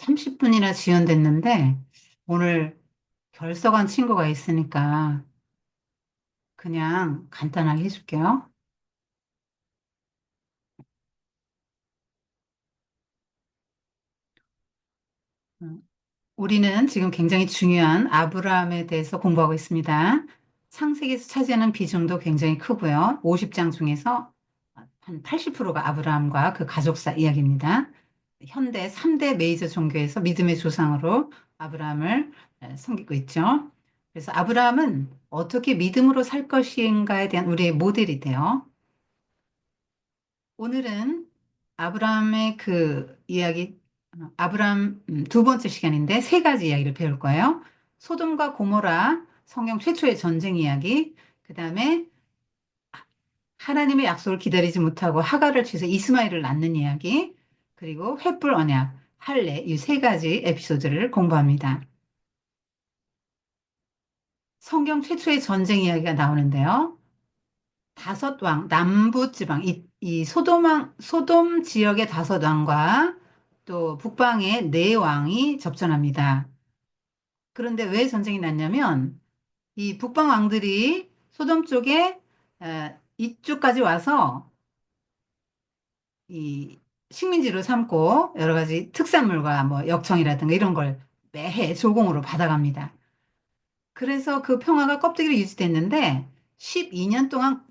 30분이나 지연됐는데 오늘 결석한 친구가 있으니까 그냥 간단하게 해줄게요. 음, 우리는 지금 굉장히 중요한 아브라함에 대해서 공부하고 있습니다. 창세기에서 차지하는 비중도 굉장히 크고요. 50장 중에서 한 80%가 아브라함과 그 가족사 이야기입니다. 현대 3대 메이저 종교에서 믿음의 조상으로 아브라함을 섬기고 있죠. 그래서 아브라함은 어떻게 믿음으로 살 것인가에 대한 우리의 모델이 돼요. 오늘은 아브라함의 그 이야기, 아브라함 두 번째 시간인데 세 가지 이야기를 배울 거예요. 소돔과 고모라, 성경 최초의 전쟁 이야기, 그 다음에 하나님의 약속을 기다리지 못하고 하갈을 취해서 이스마엘을 낳는 이야기, 그리고 횃불 언약, 할례, 이 세 가지 에피소드를 공부합니다. 성경 최초의 전쟁 이야기가 나오는데요. 다섯 왕, 남부 지방, 소돔 지역의 다섯 왕과 또 북방의 네 왕이 접전합니다. 그런데 왜 전쟁이 났냐면 이 북방 왕들이 소돔 쪽에 이쪽까지 와서 이 식민지로 삼고 여러 가지 특산물과 뭐 역청이라든가 이런 걸 매해 조공으로 받아갑니다. 그래서 그 평화가 껍데기로 유지됐는데 12년 동안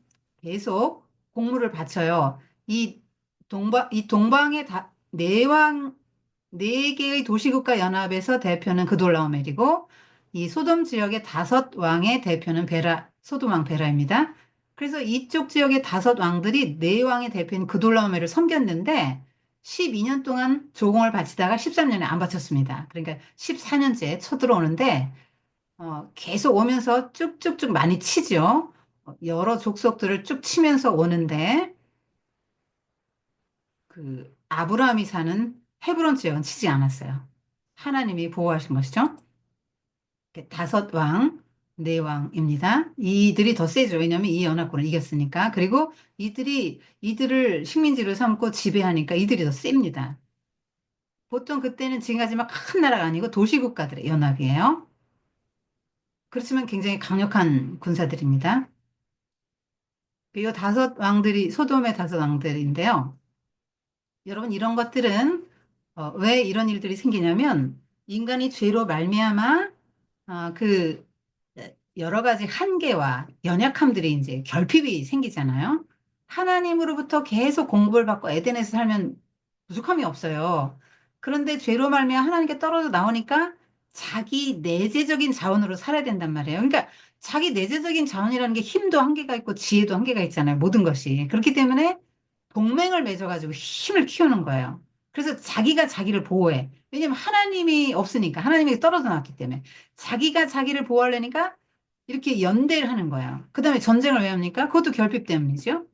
계속 공물을 바쳐요. 이 동방의 내왕, 네 개의 도시국가 연합에서 대표는 그돌라오멜이고 이 소돔 지역의 다섯 왕의 대표는 소돔 왕 베라입니다. 그래서 이쪽 지역의 다섯 왕들이 네 왕의 대표인 그돌라오멜을 섬겼는데 12년 동안 조공을 바치다가 13년에 안 바쳤습니다. 그러니까 14년째 쳐들어오는데 계속 오면서 쭉쭉쭉 많이 치죠. 여러 족속들을 쭉 치면서 오는데 그 아브라함이 사는 헤브론 지역은 치지 않았어요. 하나님이 보호하신 것이죠. 이렇게 다섯 왕, 네 왕입니다. 이들이 더 세죠. 왜냐하면 이 연합군을 이겼으니까. 그리고 이들을 식민지로 삼고 지배하니까 이들이 더 셉니다. 보통 그때는 지금까지만 큰 나라가 아니고 도시국가들의 연합이에요. 그렇지만 굉장히 강력한 군사들입니다. 그리고 다섯 왕들이 소돔의 다섯 왕들인데요. 여러분 이런 것들은 왜 이런 일들이 생기냐면 인간이 죄로 말미암아 그 여러 가지 한계와 연약함들이 이제 결핍이 생기잖아요. 하나님으로부터 계속 공급을 받고 에덴에서 살면 부족함이 없어요. 그런데 죄로 말미암아 하나님께 떨어져 나오니까 자기 내재적인 자원으로 살아야 된단 말이에요. 그러니까 자기 내재적인 자원이라는 게 힘도 한계가 있고 지혜도 한계가 있잖아요. 모든 것이. 그렇기 때문에 동맹을 맺어가지고 힘을 키우는 거예요. 그래서 자기가 자기를 보호해. 왜냐면 하나님이 없으니까, 하나님이 떨어져 나왔기 때문에. 자기가 자기를 보호하려니까 이렇게 연대를 하는 거예요. 그 다음에 전쟁을 왜 합니까? 그것도 결핍 때문이죠.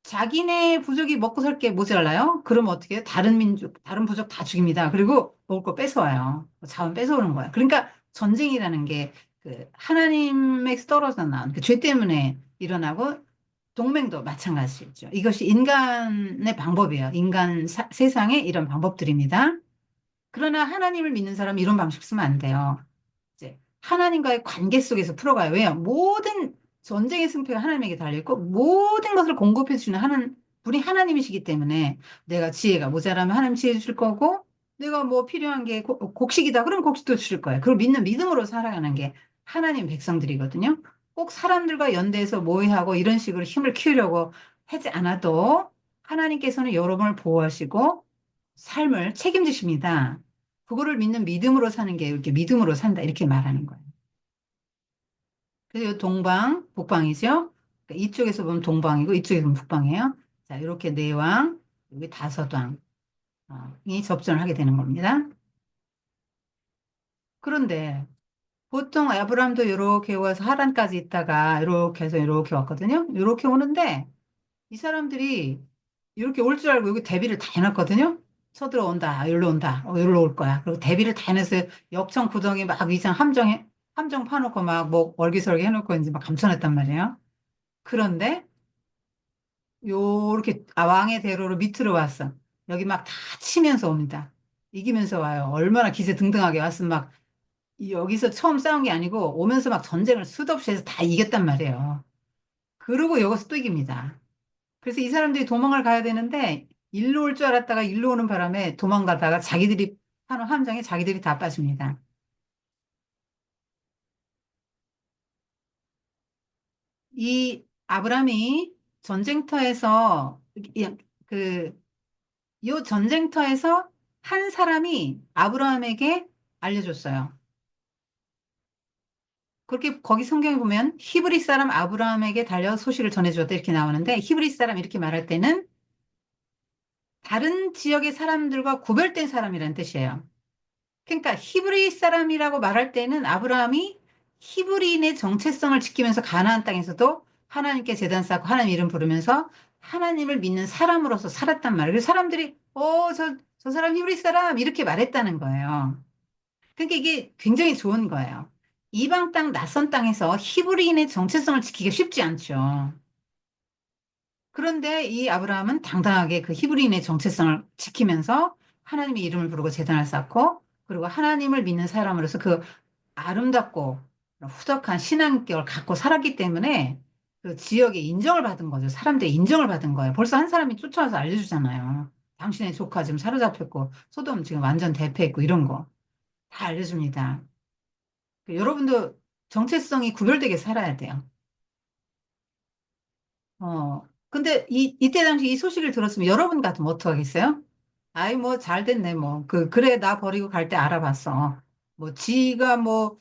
자기네 부족이 먹고 살 게 모자라요? 그러면 어떻게 해요? 다른 민족, 다른 부족 다 죽입니다. 그리고 먹을 거 뺏어와요. 자원 뺏어오는 거예요. 그러니까 전쟁이라는 게 그 하나님에서 떨어져 나온 그 죄 때문에 일어나고 동맹도 마찬가지죠. 이것이 인간의 방법이에요. 세상의 이런 방법들입니다. 그러나 하나님을 믿는 사람은 이런 방식 쓰면 안 돼요. 이제 하나님과의 관계 속에서 풀어가요. 왜요? 모든 전쟁의 승패가 하나님에게 달려있고 모든 것을 공급해 주시는 분이 하나님이시기 때문에 내가 지혜가 모자라면 하나님 지혜 주실 거고 내가 뭐 필요한 게 곡식이다. 그럼 곡식도 주실 거예요. 그걸 믿는 믿음으로 살아가는 게 하나님 백성들이거든요. 꼭 사람들과 연대해서 모의하고 이런 식으로 힘을 키우려고 하지 않아도 하나님께서는 여러분을 보호하시고 삶을 책임지십니다. 그거를 믿는 믿음으로 사는 게 이렇게 믿음으로 산다 이렇게 말하는 거예요. 그래서 동방, 북방이죠. 그러니까 이쪽에서 보면 동방이고 이쪽에서 보면 북방이에요. 자, 이렇게 네 왕, 여기 다섯 왕이 접전을 하게 되는 겁니다. 그런데 보통 아브라함도 이렇게 와서 하란까지 있다가 이렇게 해서 이렇게 왔거든요. 이렇게 오는데 이 사람들이 이렇게 올 줄 알고 여기 대비를 다 해놨거든요. 쳐들어온다. 여기로 온다. 여기로 올 거야. 그리고 대비를 다 해놔서 역청 구덩이 막 함정 파놓고 막 뭐 월기설기 해놓고 이제 막 감춰놨단 말이에요. 그런데 요렇게 왕의 대로로 밑으로 왔어. 여기 막 다 치면서 옵니다. 이기면서 와요. 얼마나 기세 등등하게 왔으면 막 여기서 처음 싸운 게 아니고 오면서 막 전쟁을 수도 없이 해서 다 이겼단 말이에요. 그러고 여기서 또 이깁니다. 그래서 이 사람들이 도망을 가야 되는데 일로 올 줄 알았다가 일로 오는 바람에 도망가다가 자기들이 하는 함정에 자기들이 다 빠집니다. 이 아브람이 전쟁터에서 이- 그, 요 전쟁터에서 한 사람이 아브라함에게 알려줬어요. 그렇게 거기 성경에 보면 히브리 사람 아브라함에게 달려 소식을 전해주었다 이렇게 나오는데 히브리 사람 이렇게 말할 때는 다른 지역의 사람들과 구별된 사람이라는 뜻이에요. 그러니까 히브리 사람이라고 말할 때는 아브라함이 히브리인의 정체성을 지키면서 가나안 땅에서도 하나님께 제단 쌓고 하나님 이름 부르면서 하나님을 믿는 사람으로서 살았단 말이에요. 그래서 사람들이 저 사람 히브리 사람 이렇게 말했다는 거예요. 그러니까 이게 굉장히 좋은 거예요. 이방 땅, 낯선 땅에서 히브리인의 정체성을 지키기가 쉽지 않죠. 그런데 이 아브라함은 당당하게 그 히브리인의 정체성을 지키면서 하나님의 이름을 부르고 제단을 쌓고 그리고 하나님을 믿는 사람으로서 그 아름답고 후덕한 신앙격을 갖고 살았기 때문에 그 지역에 인정을 받은 거죠. 사람들의 인정을 받은 거예요. 벌써 한 사람이 쫓아와서 알려주잖아요. 당신의 조카 지금 사로잡혔고 소돔 지금 완전 대패했고 이런 거 다 알려줍니다. 여러분도 정체성이 구별되게 살아야 돼요. 근데 이때 당시 이 소식을 들었으면 여러분 같으면 어떡하겠어요? 아이, 뭐, 잘 됐네, 뭐. 그래, 나 버리고 갈 때 알아봤어. 뭐, 지가 뭐,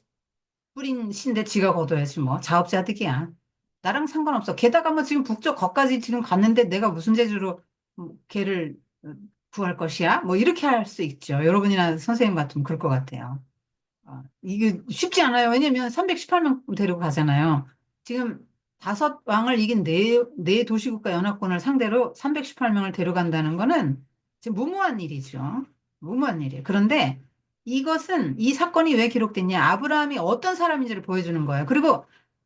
뿌린 신데 지가 거둬야지, 뭐. 자업자득이야. 나랑 상관없어. 게다가 뭐, 지금 북쪽 거까지 지금 갔는데 내가 무슨 재주로 걔를 구할 것이야? 뭐, 이렇게 할 수 있죠. 여러분이나 선생님 같으면 그럴 것 같아요. 이게 쉽지 않아요. 왜냐면 318명 데리고 가잖아요. 지금 다섯 왕을 이긴 네 도시국가 연합군을 상대로 318명을 데려간다는 거는 지금 무모한 일이죠. 무모한 일이에요. 그런데 이 사건이 왜 기록됐냐? 아브라함이 어떤 사람인지를 보여주는 거예요. 그리고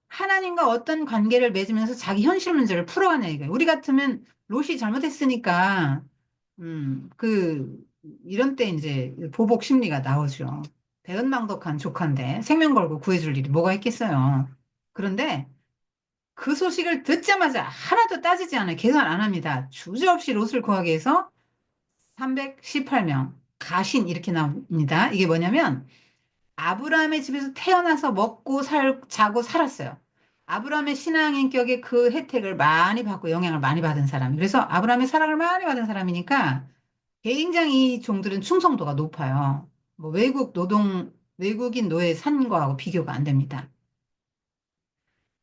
하나님과 어떤 관계를 맺으면서 자기 현실 문제를 풀어가냐 이거예요. 우리 같으면 롯이 잘못했으니까, 이런 때 이제 보복 심리가 나오죠. 배은망덕한 조카인데 생명 걸고 구해줄 일이 뭐가 있겠어요. 그런데 그 소식을 듣자마자 하나도 따지지 않아요. 계산 안 합니다. 주저없이 롯을 구하기 위해서 318명 가신 이렇게 나옵니다. 이게 뭐냐면 아브라함의 집에서 태어나서 먹고 자고 살았어요. 아브라함의 신앙 인격의 그 혜택을 많이 받고 영향을 많이 받은 사람. 그래서 아브라함의 사랑을 많이 받은 사람이니까 굉장히 이 종들은 충성도가 높아요. 뭐 외국인 노예 산 거하고 비교가 안 됩니다.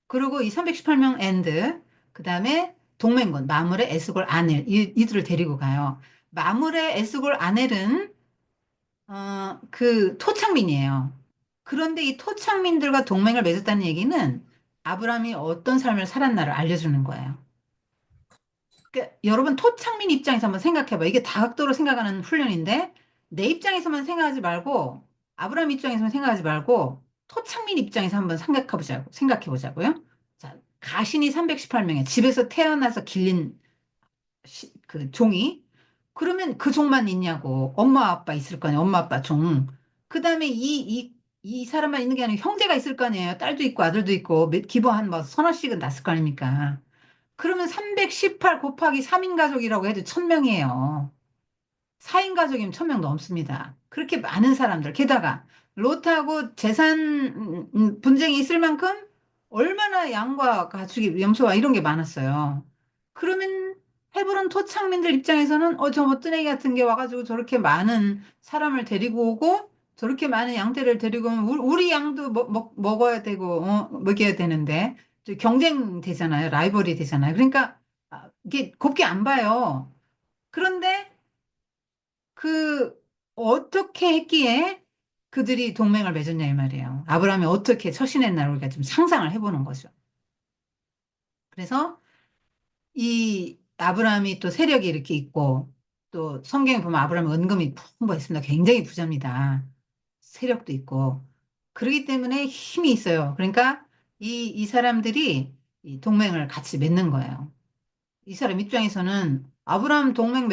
그리고 이 318명 그 다음에 동맹군, 마물의 에스골 아넬, 이들을 데리고 가요. 마물의 에스골 아넬은, 그 토착민이에요. 그런데 이 토착민들과 동맹을 맺었다는 얘기는 아브라함이 어떤 삶을 살았나를 알려주는 거예요. 그러니까 여러분 토착민 입장에서 한번 생각해봐. 이게 다각도로 생각하는 훈련인데 내 입장에서만 생각하지 말고 아브라함 입장에서만 생각하지 말고 토착민 입장에서 한번 생각해 보자고요. 자, 가신이 318명에 집에서 태어나서 길린 그 종이 그러면 그 종만 있냐고. 엄마 아빠 있을 거 아니에요. 엄마 아빠 종. 그다음에 이 사람만 있는 게 아니고 형제가 있을 거 아니에요. 딸도 있고 아들도 있고 기부 한 뭐 서너씩은 났을 거 아닙니까? 그러면 318 곱하기 3인 가족이라고 해도 1000명이에요. 4인 가족이면 1000명 넘습니다. 그렇게 많은 사람들. 게다가 롯하고 재산 분쟁이 있을 만큼 얼마나 양과 가축이 염소와 이런 게 많았어요. 그러면 헤브론 토착민들 입장에서는 저 멋뜨내기 같은 게 와가지고 저렇게 많은 사람을 데리고 오고 저렇게 많은 양떼를 데리고 오면 우리 양도 먹어야 되고 먹여야 되는데 경쟁 되잖아요. 라이벌이 되잖아요. 그러니까 이게 곱게 안 봐요. 그런데 그 어떻게 했기에 그들이 동맹을 맺었냐 이 말이에요. 아브라함이 어떻게 처신했나 우리가 좀 상상을 해보는 거죠. 그래서 이 아브라함이 또 세력이 이렇게 있고 또 성경에 보면 아브라함은 은금이 풍부했습니다. 굉장히 부자입니다. 세력도 있고 그러기 때문에 힘이 있어요. 그러니까 이 사람들이 이 동맹을 같이 맺는 거예요. 이 사람 입장에서는 아브라함 동맹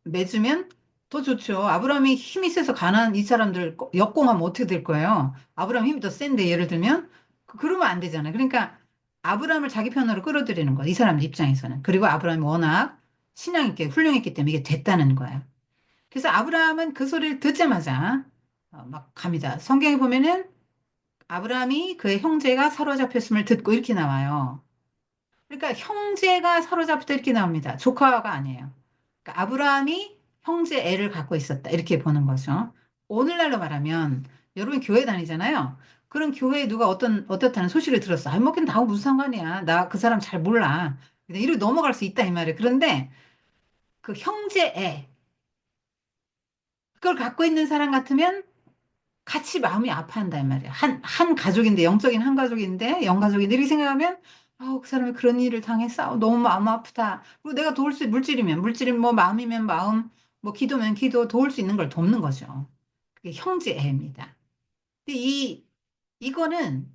맺으면 더 좋죠. 아브라함이 힘이 세서 가난 이 사람들 역공하면 어떻게 될 거예요? 아브라함 힘이 더 센데 예를 들면 그러면 안 되잖아요. 그러니까 아브라함을 자기 편으로 끌어들이는 거예요. 이 사람들 입장에서는. 그리고 아브라함이 워낙 신앙 있게 훌륭했기 때문에 이게 됐다는 거예요. 그래서 아브라함은 그 소리를 듣자마자 막 갑니다. 성경에 보면은 아브라함이 그의 형제가 사로잡혔음을 듣고 이렇게 나와요. 그러니까 형제가 사로잡혔다 이렇게 나옵니다. 조카가 아니에요. 그러니까 아브라함이 형제 애를 갖고 있었다 이렇게 보는 거죠. 오늘날로 말하면 여러분 교회 다니잖아요. 그런 교회에 누가 어떻다는 소식을 들었어. 아니 뭐 그냥 나하고 무슨 상관이야. 나 그 사람 잘 몰라. 근데 이렇게 넘어갈 수 있다 이 말이에요. 그런데 그 형제 애 그걸 갖고 있는 사람 같으면 같이 마음이 아파한다 이 말이야. 한 가족인데 영적인 한 가족인데 영가족인데 이렇게 생각하면 아우 그 사람이 그런 일을 당했어. 아우, 너무 마음 아프다. 그리고 내가 도울 수 물질이면 물질이면 뭐 마음이면 마음 뭐 기도면 기도 도울 수 있는 걸 돕는 거죠. 그게 형제애입니다. 근데 이거는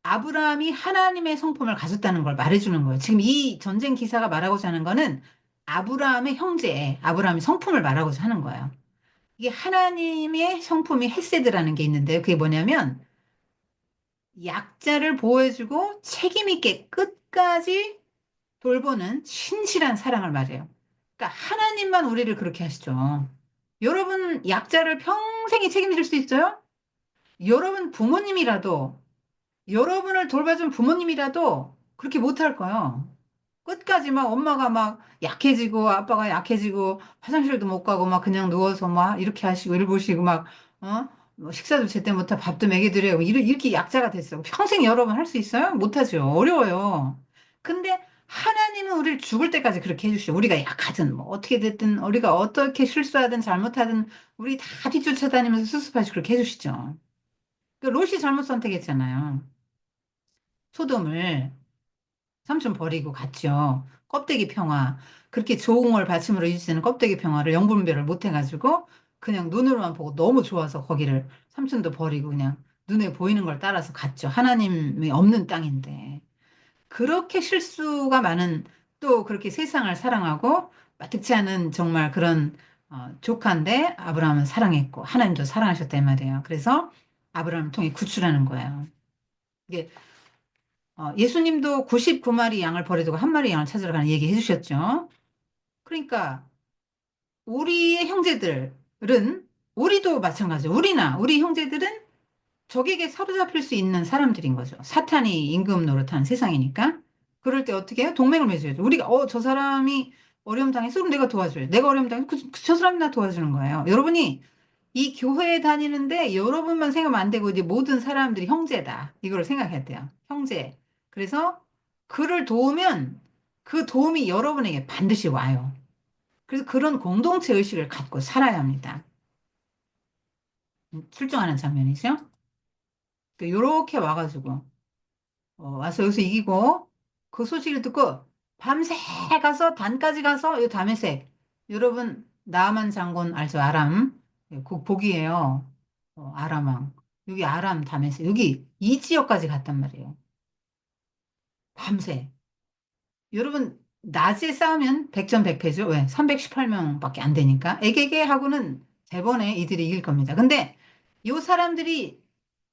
아브라함이 하나님의 성품을 가졌다는 걸 말해주는 거예요. 지금 이 전쟁 기사가 말하고자 하는 거는 아브라함의 형제애, 아브라함의 성품을 말하고자 하는 거예요. 이게 하나님의 성품이 헤세드라는 게 있는데요. 그게 뭐냐면 약자를 보호해주고 책임 있게 끝까지 돌보는 신실한 사랑을 말해요. 그러니까 하나님만 우리를 그렇게 하시죠. 여러분 약자를 평생에 책임질 수 있어요? 여러분 부모님이라도 여러분을 돌봐준 부모님이라도 그렇게 못할 거예요. 끝까지 막 엄마가 막 약해지고 아빠가 약해지고 화장실도 못 가고 막 그냥 누워서 막 이렇게 하시고 일 보시고 막 어? 뭐 식사도 제때 못하고 밥도 먹여드려요. 이렇게 약자가 됐어. 평생 여러분 할 수 있어요? 못하죠. 어려워요. 근데 하나님은 우리를 죽을 때까지 그렇게 해주시죠. 우리가 약하든 뭐 어떻게 됐든 우리가 어떻게 실수하든 잘못하든 우리 다 뒤쫓아다니면서 수습하시고 그렇게 해주시죠. 그 롯이 잘못 선택했잖아요. 소돔을 삼촌 버리고 갔죠. 껍데기 평화. 그렇게 좋은 걸 받침으로 유지되는 껍데기 평화를 영분별을 못 해가지고 그냥 눈으로만 보고 너무 좋아서 거기를 삼촌도 버리고 그냥 눈에 보이는 걸 따라서 갔죠. 하나님이 없는 땅인데. 그렇게 실수가 많은 또 그렇게 세상을 사랑하고 마뜩지 않은 정말 그런 조카인데 아브라함은 사랑했고 하나님도 사랑하셨단 말이에요. 그래서 아브라함을 통해 구출하는 거예요. 이게 예수님도 99마리 양을 버려두고 한 마리 양을 찾으러 가는 얘기 해주셨죠. 그러니까 우리의 형제들은 우리도 마찬가지죠. 우리 형제들은 적에게 사로잡힐 수 있는 사람들인 거죠. 사탄이 임금 노릇하는 세상이니까. 그럴 때 어떻게 해요? 동맹을 맺어야죠. 우리가 저 사람이 어려움 당했어? 그럼 내가 도와줘요. 내가 어려움 당했어? 저 사람이 나 도와주는 거예요. 여러분이 이 교회에 다니는데 여러분만 생각하면 안 되고 이제 모든 사람들이 형제다. 이걸 생각해야 돼요. 형제. 그래서 그를 도우면 그 도움이 여러분에게 반드시 와요. 그래서 그런 공동체 의식을 갖고 살아야 합니다. 출정하는 장면이죠. 이렇게 와가지고 와서 여기서 이기고 그 소식을 듣고 밤새 가서 단까지 가서 이 다메섹 여러분 나만 장군 알죠? 아람 그 복이에요. 아람 왕 여기 아람 다메섹 여기 이 지역까지 갔단 말이에요. 밤새 여러분 낮에 싸우면 백전백패죠. 왜? 318명밖에 안 되니까 에게게 하고는 대번에 이들이 이길 겁니다. 근데 이 사람들이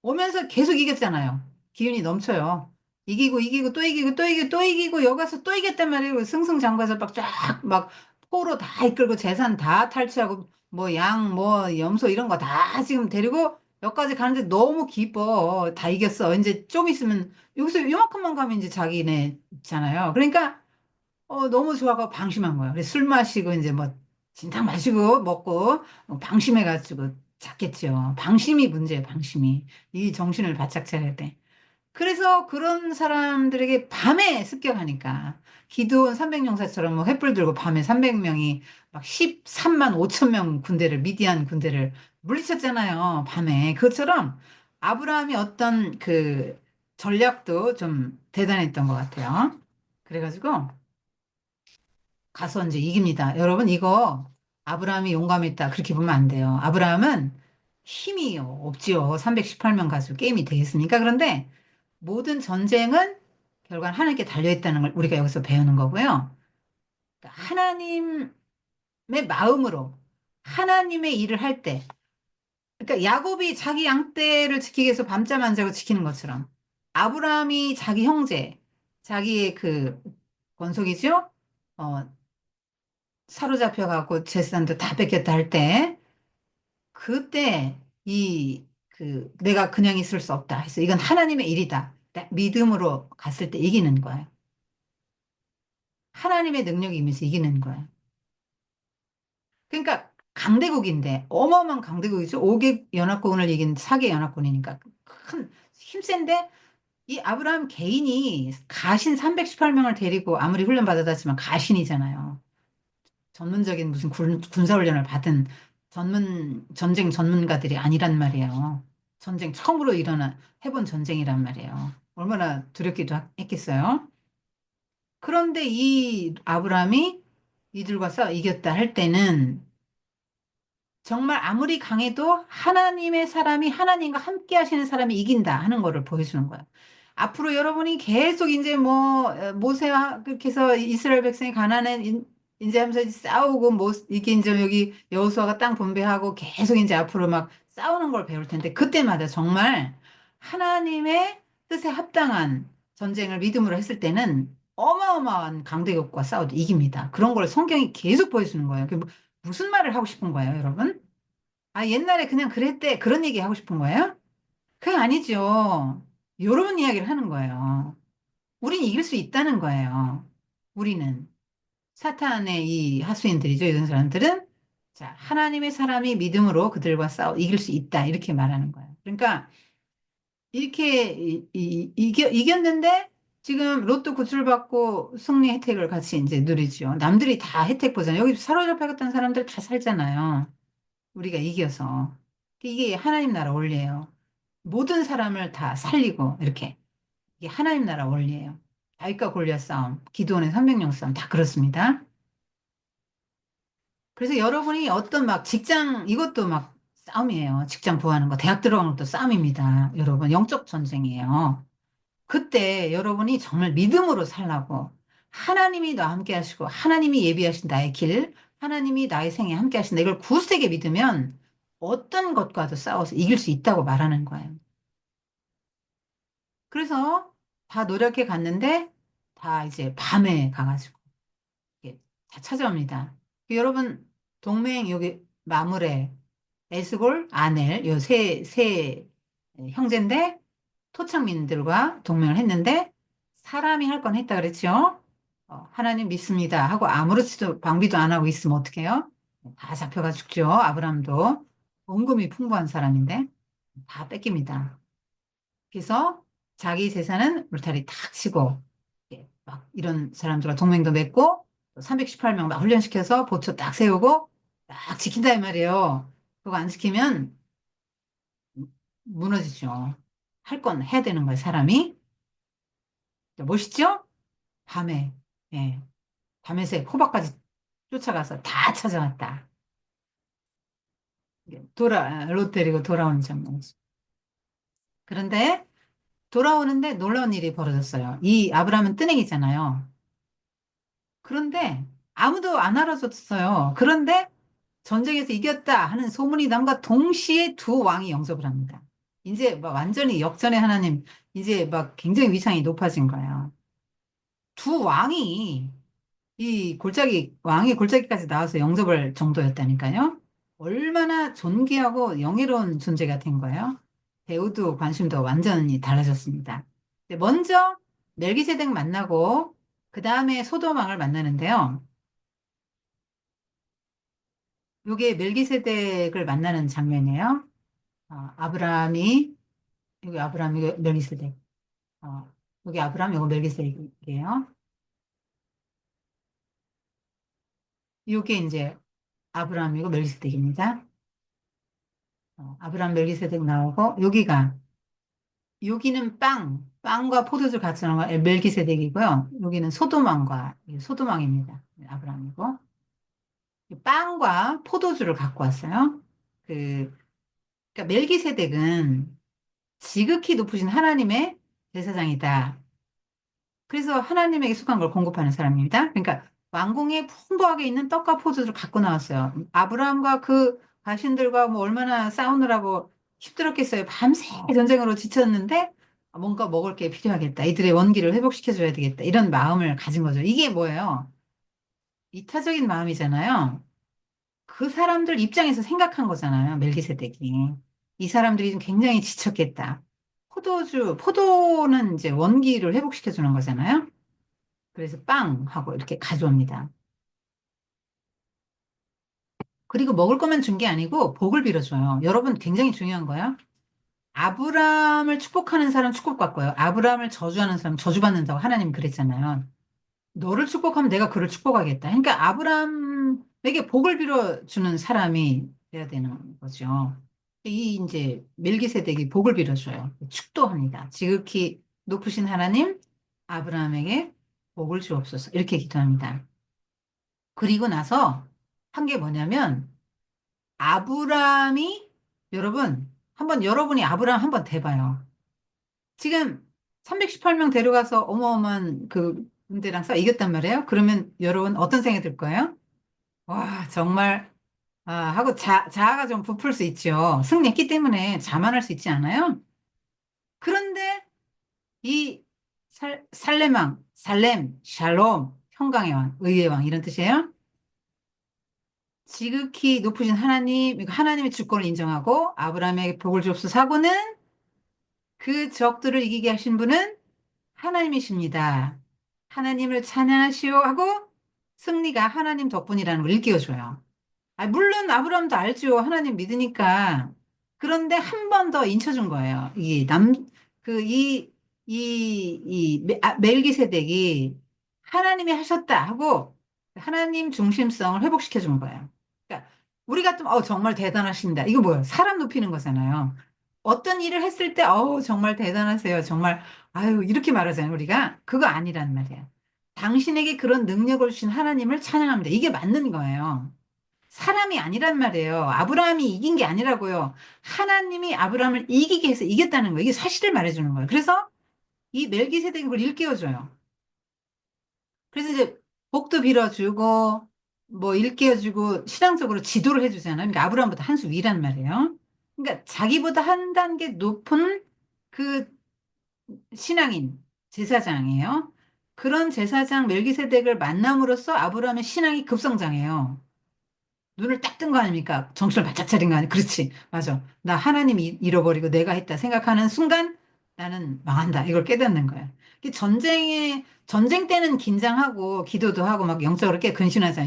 오면서 계속 이겼잖아요. 기운이 넘쳐요. 이기고 또 이기고 또 이기고 또 이기고 여기 가서 또 이겼단 말이에요. 승승장구해서 막 쫙 막 포로 다 이끌고 재산 다 탈취하고 뭐 양 뭐 염소 이런 거 다 지금 데리고 여기까지 가는데 너무 기뻐. 다 이겼어. 이제 좀 있으면 여기서 요만큼만 가면 이제 자기네 있잖아요. 그러니까 너무 좋아하고 방심한 거예요. 그래서 술 마시고 이제 뭐 진탕 마시고 먹고 방심해가지고 잤겠죠. 방심이 문제예요, 방심이. 이 정신을 바짝 차려야 돼. 그래서 그런 사람들에게 밤에 습격하니까 기드온 300용사처럼 뭐 횃불 들고 밤에 300명이 막 13만 5천 명 군대를 미디안 군대를 물리쳤잖아요. 밤에. 그것처럼 아브라함이 어떤 그 전략도 좀 대단했던 것 같아요. 그래가지고 가서 이제 이깁니다. 여러분, 이거 아브라함이 용감했다. 그렇게 보면 안 돼요. 아브라함은 힘이 없지요. 318명 가지고 게임이 되겠습니까? 그런데 모든 전쟁은 결과는 하나님께 달려있다는 걸 우리가 여기서 배우는 거고요. 그러니까 하나님의 마음으로 하나님의 일을 할 때, 그러니까 야곱이 자기 양떼를 지키기 위해서 밤잠 안 자고 지키는 것처럼 아브라함이 자기 형제, 자기의 그 권속이죠? 어, 사로잡혀갖고 재산도 다 뺏겼다 할 때, 그때 내가 그냥 있을 수 없다 해서 이건 하나님의 일이다. 믿음으로 갔을 때 이기는 거예요. 하나님의 능력이 임해서 이기는 거예요. 그러니까 강대국인데 어마어마한 강대국이죠. 5개 연합군을 이긴 4개 연합군이니까 큰 힘센데 이 아브라함 개인이 가신 318명을 데리고 아무리 훈련 받아다지만 가신이잖아요. 전문적인 무슨 군사훈련을 받은 전쟁 전문가들이 아니란 말이에요. 전쟁 처음으로 해본 전쟁이란 말이에요. 얼마나 두렵기도 했겠어요. 그런데 이 아브라함이 이들과 싸워 이겼다 할 때는 정말 아무리 강해도 하나님의 사람이 하나님과 함께 하시는 사람이 이긴다 하는 거를 보여주는 거예요. 앞으로 여러분이 계속 이제 뭐 모세와 그렇게 해서 이스라엘 백성이 가나안에 이제 하면서 이제 싸우고 뭐 이게 이제 여기 여호수아가 땅 분배하고 계속 이제 앞으로 막 싸우는 걸 배울 텐데 그때마다 정말 하나님의 뜻에 합당한 전쟁을 믿음으로 했을 때는 어마어마한 강대국과 싸워도 이깁니다. 그런 걸 성경이 계속 보여주는 거예요. 그게 무슨 말을 하고 싶은 거예요, 여러분? 아, 옛날에 그냥 그랬대. 그런 얘기 하고 싶은 거예요? 그게 아니죠. 여러분 이야기를 하는 거예요. 우린 이길 수 있다는 거예요. 우리는. 사탄의 이 하수인들이죠. 이런 사람들은. 자, 하나님의 사람이 믿음으로 그들과 싸워 이길 수 있다. 이렇게 말하는 거예요. 그러니까 이렇게 이겼는데 지금 로또 구출받고 승리 혜택을 같이 이제 누리죠. 남들이 다 혜택 보잖아요. 여기 사로잡혀갔던 사람들 다 살잖아요. 우리가 이겨서. 이게 하나님 나라 원리예요. 모든 사람을 다 살리고 이렇게. 이게 하나님 나라 원리예요. 다윗과 골리앗 싸움, 기드온의 300명 싸움 다 그렇습니다. 그래서 여러분이 어떤 막 직장 이것도 막 싸움이에요. 직장 구하는 거, 대학 들어가는 것도 싸움입니다. 여러분 영적 전쟁이에요. 그때 여러분이 정말 믿음으로 살라고 하나님이 나와 함께 하시고 하나님이 예비하신 나의 길, 하나님이 나의 생에 함께 하신다. 이걸 굳세게 믿으면 어떤 것과도 싸워서 이길 수 있다고 말하는 거예요. 그래서 다 노력해 갔는데 다 이제 밤에 가가지고 이게 다 찾아옵니다. 여러분 동맹 여기 마무레, 에스골, 아넬 요 형제인데 토착민들과 동맹을 했는데 사람이 할 건 했다 그랬죠? 하나님 믿습니다 하고 아무렇지도 방비도 안 하고 있으면 어떡해요? 다 잡혀가 죽죠. 아브람도 원금이 풍부한 사람인데 다 뺏깁니다. 그래서 자기 재산은 울타리 탁 치고 예, 막 이런 사람들과 동맹도 맺고 318명 막 훈련시켜서 보초 딱 세우고 딱 지킨다 이 말이에요. 그거 안 지키면 무너지죠. 할 건 해야 되는 거예요, 사람이. 멋있죠? 밤에, 예, 밤에새 호박까지 쫓아가서 다 찾아왔다. 롯 데리고 돌아오는 장면이죠. 그런데 돌아오는데 놀라운 일이 벌어졌어요. 이 아브라함은 뜨내기잖아요. 그런데 아무도 안 알아줬어요. 그런데 전쟁에서 이겼다 하는 소문이 남과 동시에 두 왕이 영접을 합니다. 이제 막 완전히 역전의 하나님, 이제 막 굉장히 위상이 높아진 거예요. 두 왕이 왕의 골짜기까지 나와서 영접을 정도였다니까요. 얼마나 존귀하고 영예로운 존재가 된 거예요. 배우도 관심도 완전히 달라졌습니다. 먼저 멜기세덱 만나고 그 다음에 소돔왕을 만나는데요. 요게 멜기세덱을 만나는 장면이에요. 아브라함이 여기 아브라함 이거 멜기세덱. 여기 아브라함 요거 멜기세덱이에요. 요게 이제 아브라함이고 멜기세덱입니다. 아브라함 멜기세덱 나오고 여기는 빵과 포도주 같이 나온 거 멜기세덱이고요. 여기는 소도망과 소도망입니다. 아브라함이고 빵과 포도주를 갖고 왔어요. 그 그러니까 멜기세덱은 지극히 높으신 하나님의 제사장이다. 그래서 하나님에게 속한 걸 공급하는 사람입니다. 그러니까 왕궁에 풍부하게 있는 떡과 포도를 갖고 나왔어요. 아브라함과 그 가신들과 뭐 얼마나 싸우느라고 힘들었겠어요. 밤새 전쟁으로 지쳤는데 뭔가 먹을 게 필요하겠다. 이들의 원기를 회복시켜줘야 되겠다. 이런 마음을 가진 거죠. 이게 뭐예요? 이타적인 마음이잖아요. 그 사람들 입장에서 생각한 거잖아요. 멜기세덱이. 이 사람들이 좀 굉장히 지쳤겠다. 포도는 이제 원기를 회복시켜주는 거잖아요. 그래서 빵 하고 이렇게 가져옵니다. 그리고 먹을 것만 준 게 아니고 복을 빌어줘요. 여러분 굉장히 중요한 거예요. 아브라함을 축복하는 사람 축복받고요. 아브라함을 저주하는 사람 저주받는다고 하나님 그랬잖아요. 너를 축복하면 내가 그를 축복하겠다. 그러니까 아브라함에게 복을 빌어주는 사람이 돼야 되는 거죠. 이 이제 멜기세덱이 복을 빌어줘요. 축도합니다. 지극히 높으신 하나님, 아브라함에게 복을 주옵소서. 이렇게 기도합니다. 그리고 나서 한 게 뭐냐면 아브라함이 여러분 한번 여러분이 아브라함 한번 대봐요. 지금 318명 데려가서 어마어마한 그 군대랑 싸워 이겼단 말이에요. 그러면 여러분 어떤 생각이 들 거예요? 와 정말 하고 자아가 좀 부풀 수 있죠. 승리했기 때문에 자만할 수 있지 않아요? 그런데 이 살렘, 샬롬, 평강의 왕, 의의 왕 이런 뜻이에요. 지극히 높으신 하나님, 그러니까 하나님의 주권을 인정하고 아브라함에게 복을 주옵소서 하고는 그 적들을 이기게 하신 분은 하나님이십니다. 하나님을 찬양하시오 하고 승리가 하나님 덕분이라는 걸 일깨워줘요. 물론 아브라함도 알죠. 하나님 믿으니까. 그런데 한 번 더 인쳐준 거예요. 멜기세덱이 하나님이 하셨다 하고 하나님 중심성을 회복시켜 준 거예요. 그러니까 우리 같으면 정말 대단하신다. 이거 뭐예요? 사람 높이는 거잖아요. 어떤 일을 했을 때 정말 대단하세요. 정말 아유 이렇게 말하잖아요. 우리가 그거 아니란 말이에요. 당신에게 그런 능력을 주신 하나님을 찬양합니다. 이게 맞는 거예요. 사람이 아니란 말이에요. 아브라함이 이긴 게 아니라고요. 하나님이 아브라함을 이기게 해서 이겼다는 거예요. 이게 사실을 말해주는 거예요. 그래서 이 멜기세덱이 그걸 일깨워줘요. 그래서 이제 복도 빌어주고 뭐 일깨워주고 신앙적으로 지도를 해주잖아요. 그러니까 아브라함보다 한 수 위란 말이에요. 그러니까 자기보다 한 단계 높은 그 신앙인 제사장이에요. 그런 제사장 멜기세덱을 만남으로써 아브라함의 신앙이 급성장해요. 눈을 딱 뜬 거 아닙니까? 정신을 바짝 차린 거 아니야? 그렇지. 맞아. 나 하나님 잃어버리고 내가 했다 생각하는 순간 나는 망한다. 이걸 깨닫는 거야. 전쟁 때는 긴장하고 기도도 하고 막 영적으로 꽤 근신하잖아.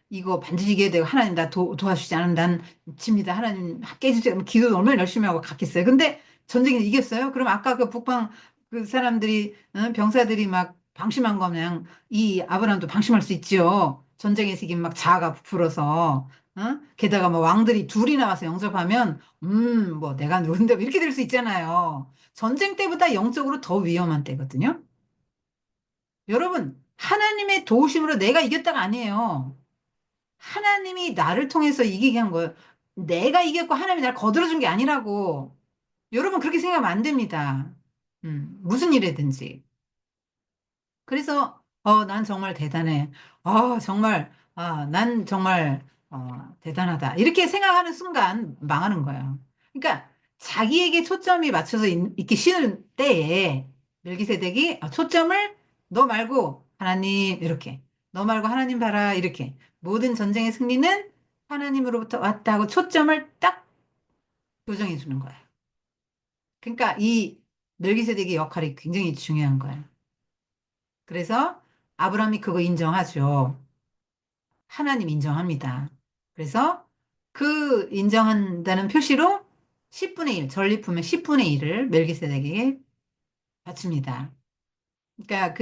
이거 반드시 이겨야 되고 하나님 나 도와주지 않으면 난 집니다. 하나님 깨주지 않으면 기도도 얼마나 열심히 하고 갔겠어요. 근데 전쟁에 이겼어요? 그럼 아까 그 북방 그 사람들이, 병사들이 막 방심한 거면 이 아브라함도 방심할 수 있지요. 전쟁에서 이게 막 자아가 부풀어서, 게다가 뭐 왕들이 둘이 나와서 영접하면, 뭐 내가 누군데 뭐 이렇게 될 수 있잖아요. 전쟁 때보다 영적으로 더 위험한 때거든요. 여러분, 하나님의 도우심으로 내가 이겼다가 아니에요. 하나님이 나를 통해서 이기게 한 거예요. 내가 이겼고 하나님이 나를 거들어준 게 아니라고. 여러분 그렇게 생각하면 안 됩니다. 무슨 일이든지. 그래서 난 정말 대단해. 정말 난 정말 대단하다. 이렇게 생각하는 순간 망하는 거예요. 그러니까 자기에게 초점이 맞춰서 있기 쉬운 때에 멜기세덱이 초점을 너 말고 하나님 이렇게 너 말고 하나님 봐라 이렇게 모든 전쟁의 승리는 하나님으로부터 왔다 하고 초점을 딱 교정해 주는 거예요. 그러니까 이 멜기세덱의 역할이 굉장히 중요한 거예요. 그래서 아브라함이 그거 인정하죠. 하나님 인정합니다. 그래서 그 인정한다는 표시로 10분의 1, 전리품의 10분의 1을 멜기세덱에게 바칩니다. 그러니까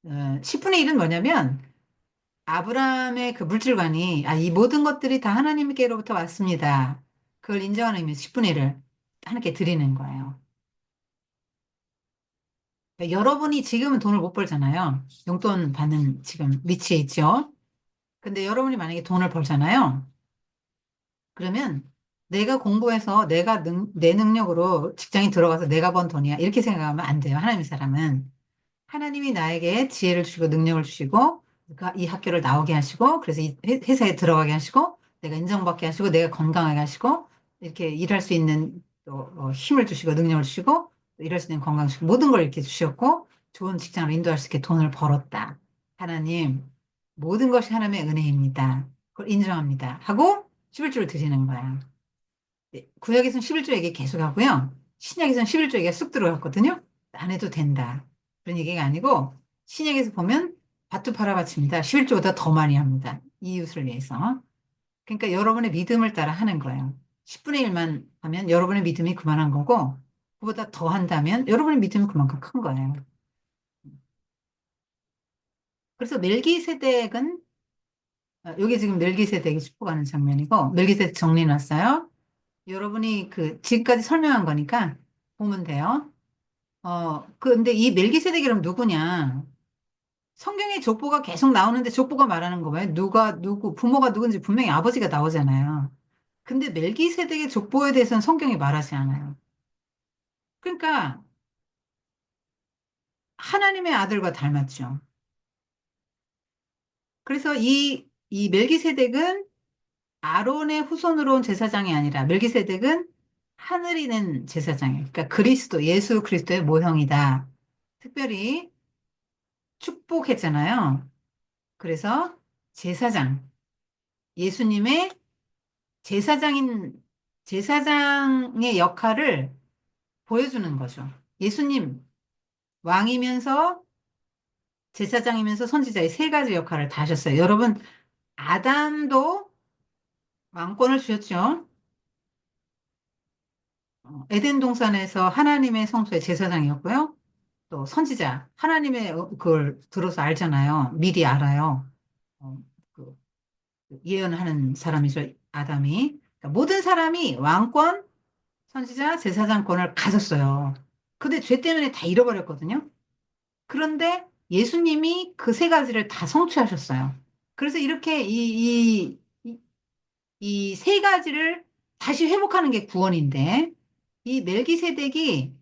10분의 1은 뭐냐면 아브라함의 그 물질관이 이 모든 것들이 다 하나님께로부터 왔습니다. 그걸 인정하는 의미 10분의 1을 하나님께 드리는 거예요. 그러니까 여러분이 지금은 돈을 못 벌잖아요. 용돈 받는 지금 위치에 있죠. 근데 여러분이 만약에 돈을 벌잖아요. 그러면 내가 공부해서 내 능력으로 직장에 들어가서 내가 번 돈이야. 이렇게 생각하면 안 돼요. 하나님의 사람은. 하나님이 나에게 지혜를 주시고 능력을 주시고 이 학교를 나오게 하시고, 그래서 이 회사에 들어가게 하시고, 내가 인정받게 하시고, 내가 건강하게 하시고, 이렇게 일할 수 있는 또 힘을 주시고, 능력을 주시고, 또 일할 수 있는 건강 주시고, 모든 걸 이렇게 주셨고, 좋은 직장으로 인도할 수 있게 돈을 벌었다. 하나님, 모든 것이 하나님의 은혜입니다. 그걸 인정합니다. 하고 11조를 드리는 거야. 네, 구약에서는 11조 얘기 계속 하고요. 신약에서는 11조 얘기가 쑥 들어갔거든요. 안 해도 된다. 그런 얘기가 아니고, 신약에서 보면 밭도 팔아바칩니다. 11조보다 더 많이 합니다. 이웃을 위해서. 그러니까 여러분의 믿음을 따라 하는 거예요. 10분의 1만 하면 여러분의 믿음이 그만한 거고, 그보다 더 한다면 여러분의 믿음이 그만큼 큰 거예요. 그래서 멜기세덱은, 여기 지금 멜기세덱이 축복하는 장면이고, 멜기세덱 정리해 놨어요. 여러분이 그, 지금까지 설명한 거니까 보면 돼요. 근데 이 멜기세덱이란 누구냐? 성경에 족보가 계속 나오는데 족보가 말하는 거예요. 누가 누구, 부모가 누군지 분명히 아버지가 나오잖아요. 근데 멜기세덱의 족보에 대해서는 성경이 말하지 않아요. 그러니까 하나님의 아들과 닮았죠. 그래서 이 멜기세덱은 아론의 후손으로 온 제사장이 아니라 멜기세덱은 하늘이 는 제사장이에요. 그러니까 그리스도, 예수 그리스도의 모형이다. 특별히 축복했잖아요. 그래서 제사장, 예수님의 제사장인, 제사장의 역할을 보여주는 거죠. 예수님, 왕이면서 제사장이면서 선지자의 세 가지 역할을 다 하셨어요. 여러분, 아담도 왕권을 주셨죠. 에덴 동산에서 하나님의 성소의 제사장이었고요. 또 선지자, 하나님의 그걸 들어서 알잖아요. 미리 알아요. 어, 그 예언하는 사람이죠. 아담이. 그러니까 모든 사람이 왕권, 선지자, 제사장권을 가졌어요. 근데 죄 때문에 다 잃어버렸거든요. 그런데 예수님이 그 세 가지를 다 성취하셨어요. 그래서 이렇게 이 세 가지를 다시 회복하는 게 구원인데, 이 멜기세덱이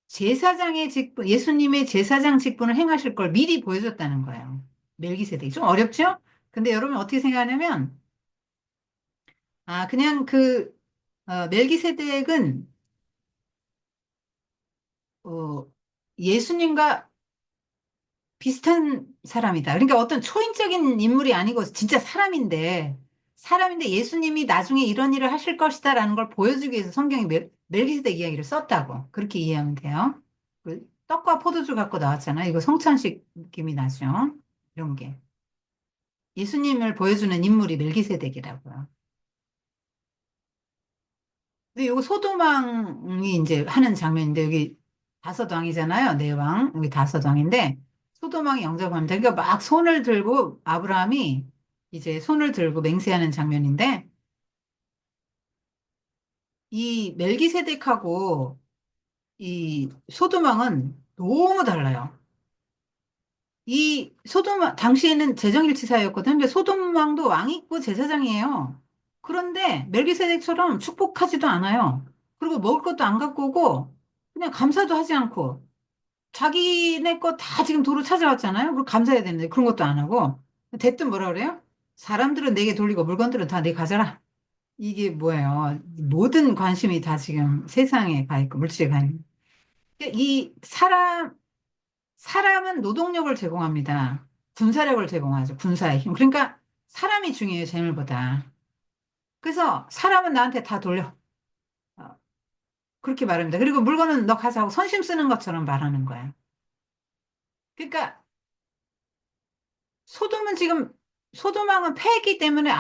제사장의 직분, 예수님의 제사장 직분을 행하실 걸 미리 보여줬다는 거예요. 멜기세덱이. 좀 어렵죠? 근데 여러분 어떻게 생각하냐면, 그냥 멜기세덱은, 어, 예수님과 비슷한 사람이다. 그러니까 어떤 초인적인 인물이 아니고 진짜 사람인데 예수님이 나중에 이런 일을 하실 것이다라는 걸 보여주기 위해서 성경이 멜기세덱 이야기를 썼다고. 그렇게 이해하면 돼요. 떡과 포도주 갖고 나왔잖아요. 이거 성찬식 느낌이 나죠. 이런 게. 예수님을 보여주는 인물이 멜기세덱이라고요. 근데 이거 소도망이 이제 하는 장면인데 여기 다섯 왕이잖아요. 네 왕. 여기 다섯 왕인데 소도망이 영접합니다. 그러니까 막 손을 들고 아브라함이 이제 손을 들고 맹세하는 장면인데 이 멜기세덱하고 이 소도망은 너무 달라요. 이 소돔 당시에는 재정일치사였거든요. 근데 소돔 왕도 왕이 있고 제사장이에요. 그런데 멜기세덱처럼 축복하지도 않아요. 그리고 먹을 것도 안 갖고 오고 그냥 감사도 하지 않고 자기네 거 다 지금 도로 찾아왔잖아요. 그럼 감사해야 되는데 그런 것도 안 하고 대뜸 뭐라 그래요? 사람들은 내게 돌리고 물건들은 다 내 가져라. 이게 뭐예요? 모든 관심이 다 지금 세상에 가 있고 물질에 가 있는. 이 사람은 노동력을 제공합니다. 군사력을 제공하죠. 군사의 힘. 그러니까 사람이 중요해요, 재물보다. 그래서 사람은 나한테 다 돌려. 어, 그렇게 말합니다. 그리고 물건은 너 가져가고 선심 쓰는 것처럼 말하는 거야. 그러니까 소돔은 지금 소돔왕은 패했기 때문에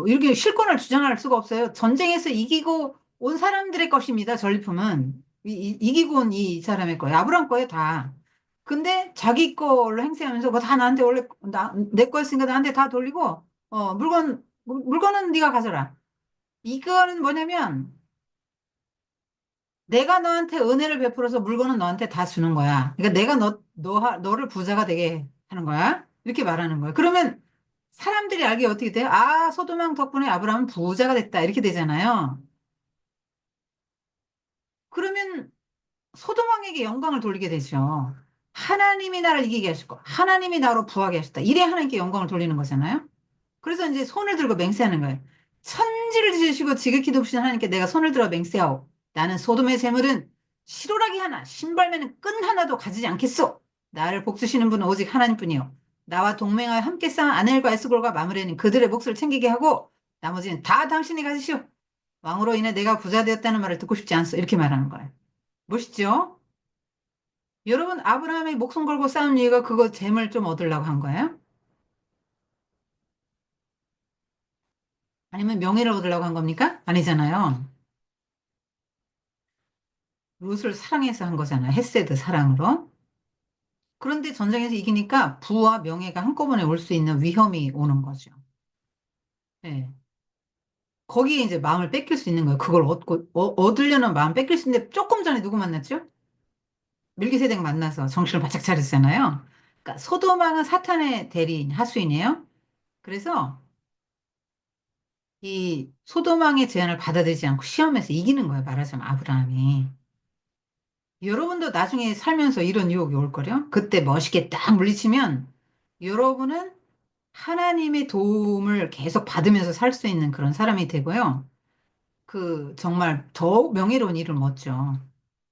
이렇게 실권을 주장할 수가 없어요. 전쟁에서 이기고 온 사람들의 것입니다. 전리품은 이기고 온 이 사람의 거예요. 아브람 거예요, 다. 근데 자기 걸로 행세하면서 뭐 다 나한테 원래 내 거였으니까 나한테 다 돌리고 물건은 네가 가져라. 이거는 뭐냐면 내가 너한테 은혜를 베풀어서 물건은 너한테 다 주는 거야. 그러니까 내가 너를 부자가 되게 하는 거야. 이렇게 말하는 거야. 그러면 사람들이 알기 어떻게 돼요? 소도망 덕분에 아브라함은 부자가 됐다. 이렇게 되잖아요. 그러면 소도망에게 영광을 돌리게 되죠. 하나님이 나를 이기게 하시고 하나님이 나로 부하게 하셨다. 이래 하나님께 영광을 돌리는 거잖아요. 그래서 이제 손을 들고 맹세하는 거예요. 천지를 지으시고 지극히 높으신 하나님께 내가 손을 들어 맹세하오. 나는 소돔의 재물은 실오라기 하나, 신발매는 끈 하나도 가지지 않겠소. 나를 복주시는 분은 오직 하나님뿐이요. 나와 동맹하여 함께 싸운 아넬과 에스골과 마므레는 그들의 몫을 챙기게 하고 나머지는 다 당신이 가지시오. 왕으로 인해 내가 부자 되었다는 말을 듣고 싶지 않소. 이렇게 말하는 거예요. 멋있죠? 여러분, 아브라함이 목숨 걸고 싸운 이유가 그거 재물 좀 얻으려고 한 거예요? 아니면 명예를 얻으려고 한 겁니까? 아니잖아요. 롯을 사랑해서 한 거잖아요. 헤세드 사랑으로. 그런데 전쟁에서 이기니까 부와 명예가 한꺼번에 올 수 있는 위험이 오는 거죠. 네. 거기에 이제 마음을 뺏길 수 있는 거예요. 그걸 얻으려는 마음 뺏길 수 있는데 조금 전에 누구 만났죠? 밀기세덱 만나서 정신을 바짝 차렸잖아요. 그러니까 소도망은 사탄의 대리인, 하수인이에요. 그래서 이 소도망의 제안을 받아들이지 않고 시험에서 이기는 거예요. 말하자면 아브라함이. 여러분도 나중에 살면서 이런 유혹이 올 거요. 그때 멋있게 딱 물리치면 여러분은 하나님의 도움을 계속 받으면서 살 수 있는 그런 사람이 되고요. 그 정말 더욱 명예로운 일을 얻죠.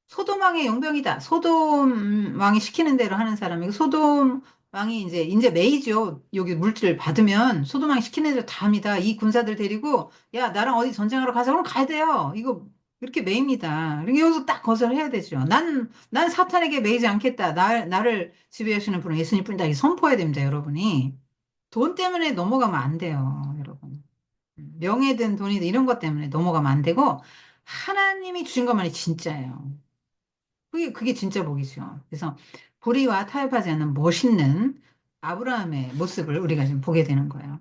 소돔 왕의 용병이다. 소돔 왕이 시키는 대로 하는 사람이고 소돔 왕이 이제 메이죠. 여기 물질을 받으면 소돔 왕이 시키는 대로 다 합니다. 이 군사들 데리고 야 나랑 어디 전쟁하러 가자. 그럼 가야 돼요. 이거 이렇게 메입니다. 그러니까 여기서 딱 거절해야 되죠. 난 사탄에게 매이지 않겠다. 나를 지배하시는 분은 예수님뿐이다. 이 선포해야 됩니다, 여러분이. 돈 때문에 넘어가면 안 돼요, 여러분. 명예든 돈이든 이런 것 때문에 넘어가면 안 되고 하나님이 주신 것만이 진짜예요. 그게 진짜 복이죠. 그래서 불의와 타협하지 않는 멋있는 아브라함의 모습을 우리가 지금 보게 되는 거예요.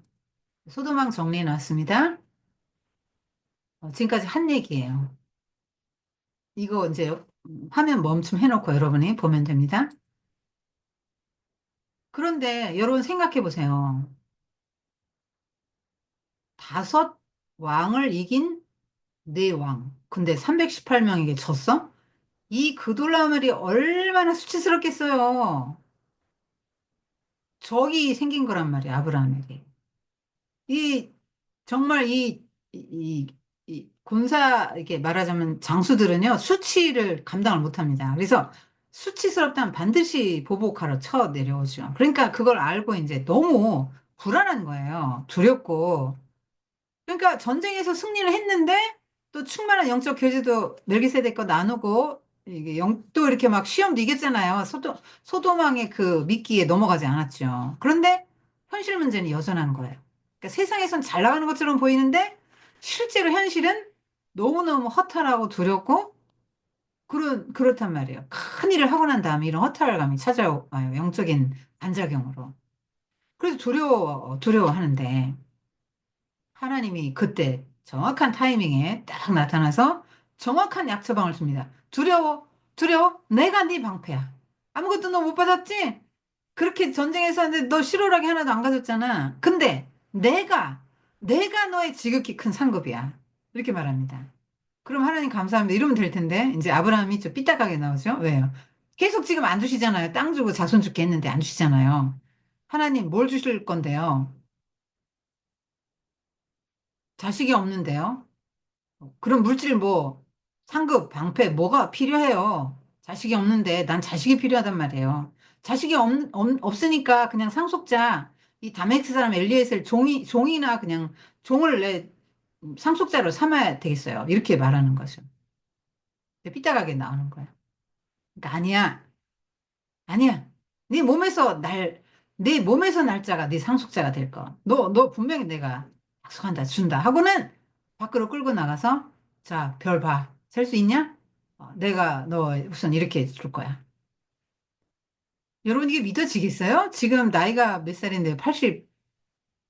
소도망 정리해 놨습니다. 지금까지 한 얘기예요. 이거 이제 화면 멈춤 해놓고 여러분이 보면 됩니다. 그런데 여러분 생각해 보세요. 다섯 왕을 이긴 네 왕. 근데 318명에게 졌어? 이 그돌라멜이 얼마나 수치스럽겠어요. 적이 생긴 거란 말이야, 아브라함에게. 이 정말 이 군사 이렇게 말하자면 장수들은요 수치를 감당을 못합니다. 그래서 수치스럽다면 반드시 보복하러 쳐 내려오죠. 그러니까 그걸 알고 이제 너무 불안한 거예요. 두렵고. 그러니까 전쟁에서 승리를 했는데 또 충만한 영적 교제도 멜기세덱과 나누고 이게 또 이렇게 막 시험도 이겼잖아요. 소도망의 그 미끼에 넘어가지 않았죠. 그런데 현실 문제는 여전한 거예요. 그러니까 세상에선 잘 나가는 것처럼 보이는데 실제로 현실은 너무너무 허탈하고 두렵고 그렇단 말이에요. 큰 일을 하고 난 다음에 이런 허탈감이 찾아와요. 영적인 반작용으로. 그래서 두려워하는데 하나님이 그때 정확한 타이밍에 딱 나타나서 정확한 약 처방을 줍니다. 두려워? 내가 네 방패야. 아무것도 너 못 받았지? 그렇게 전쟁에서 하는데 너 실오라기 하나도 안 가졌잖아. 근데 내가 너의 지극히 큰 상급이야. 이렇게 말합니다. 그럼 하나님 감사합니다. 이러면 될 텐데 이제 아브라함이 좀 삐딱하게 나오죠. 왜요? 계속 지금 안 주시잖아요. 땅 주고 자손 주게 했는데 안 주시잖아요. 하나님 뭘 주실 건데요? 자식이 없는데요. 그런 물질 뭐 상급, 방패 뭐가 필요해요. 자식이 없는데 난 자식이 필요하단 말이에요. 자식이 없으니까 그냥 상속자 이 다메섹 사람 엘리에셀 종이나 그냥 종을 내 상속자로 삼아야 되겠어요. 이렇게 말하는 거죠. 삐딱하게 나오는 거예요. 그러니까 아니야. 네 몸에서 네 몸에서 날짜가 네 상속자가 될 거. 너 분명히 내가 약속한다, 준다 하고는 밖으로 끌고 나가서 자, 별 봐. 셀 수 있냐? 내가 너 우선 이렇게 줄 거야. 여러분 이게 믿어지겠어요? 지금 나이가 몇 살인데 80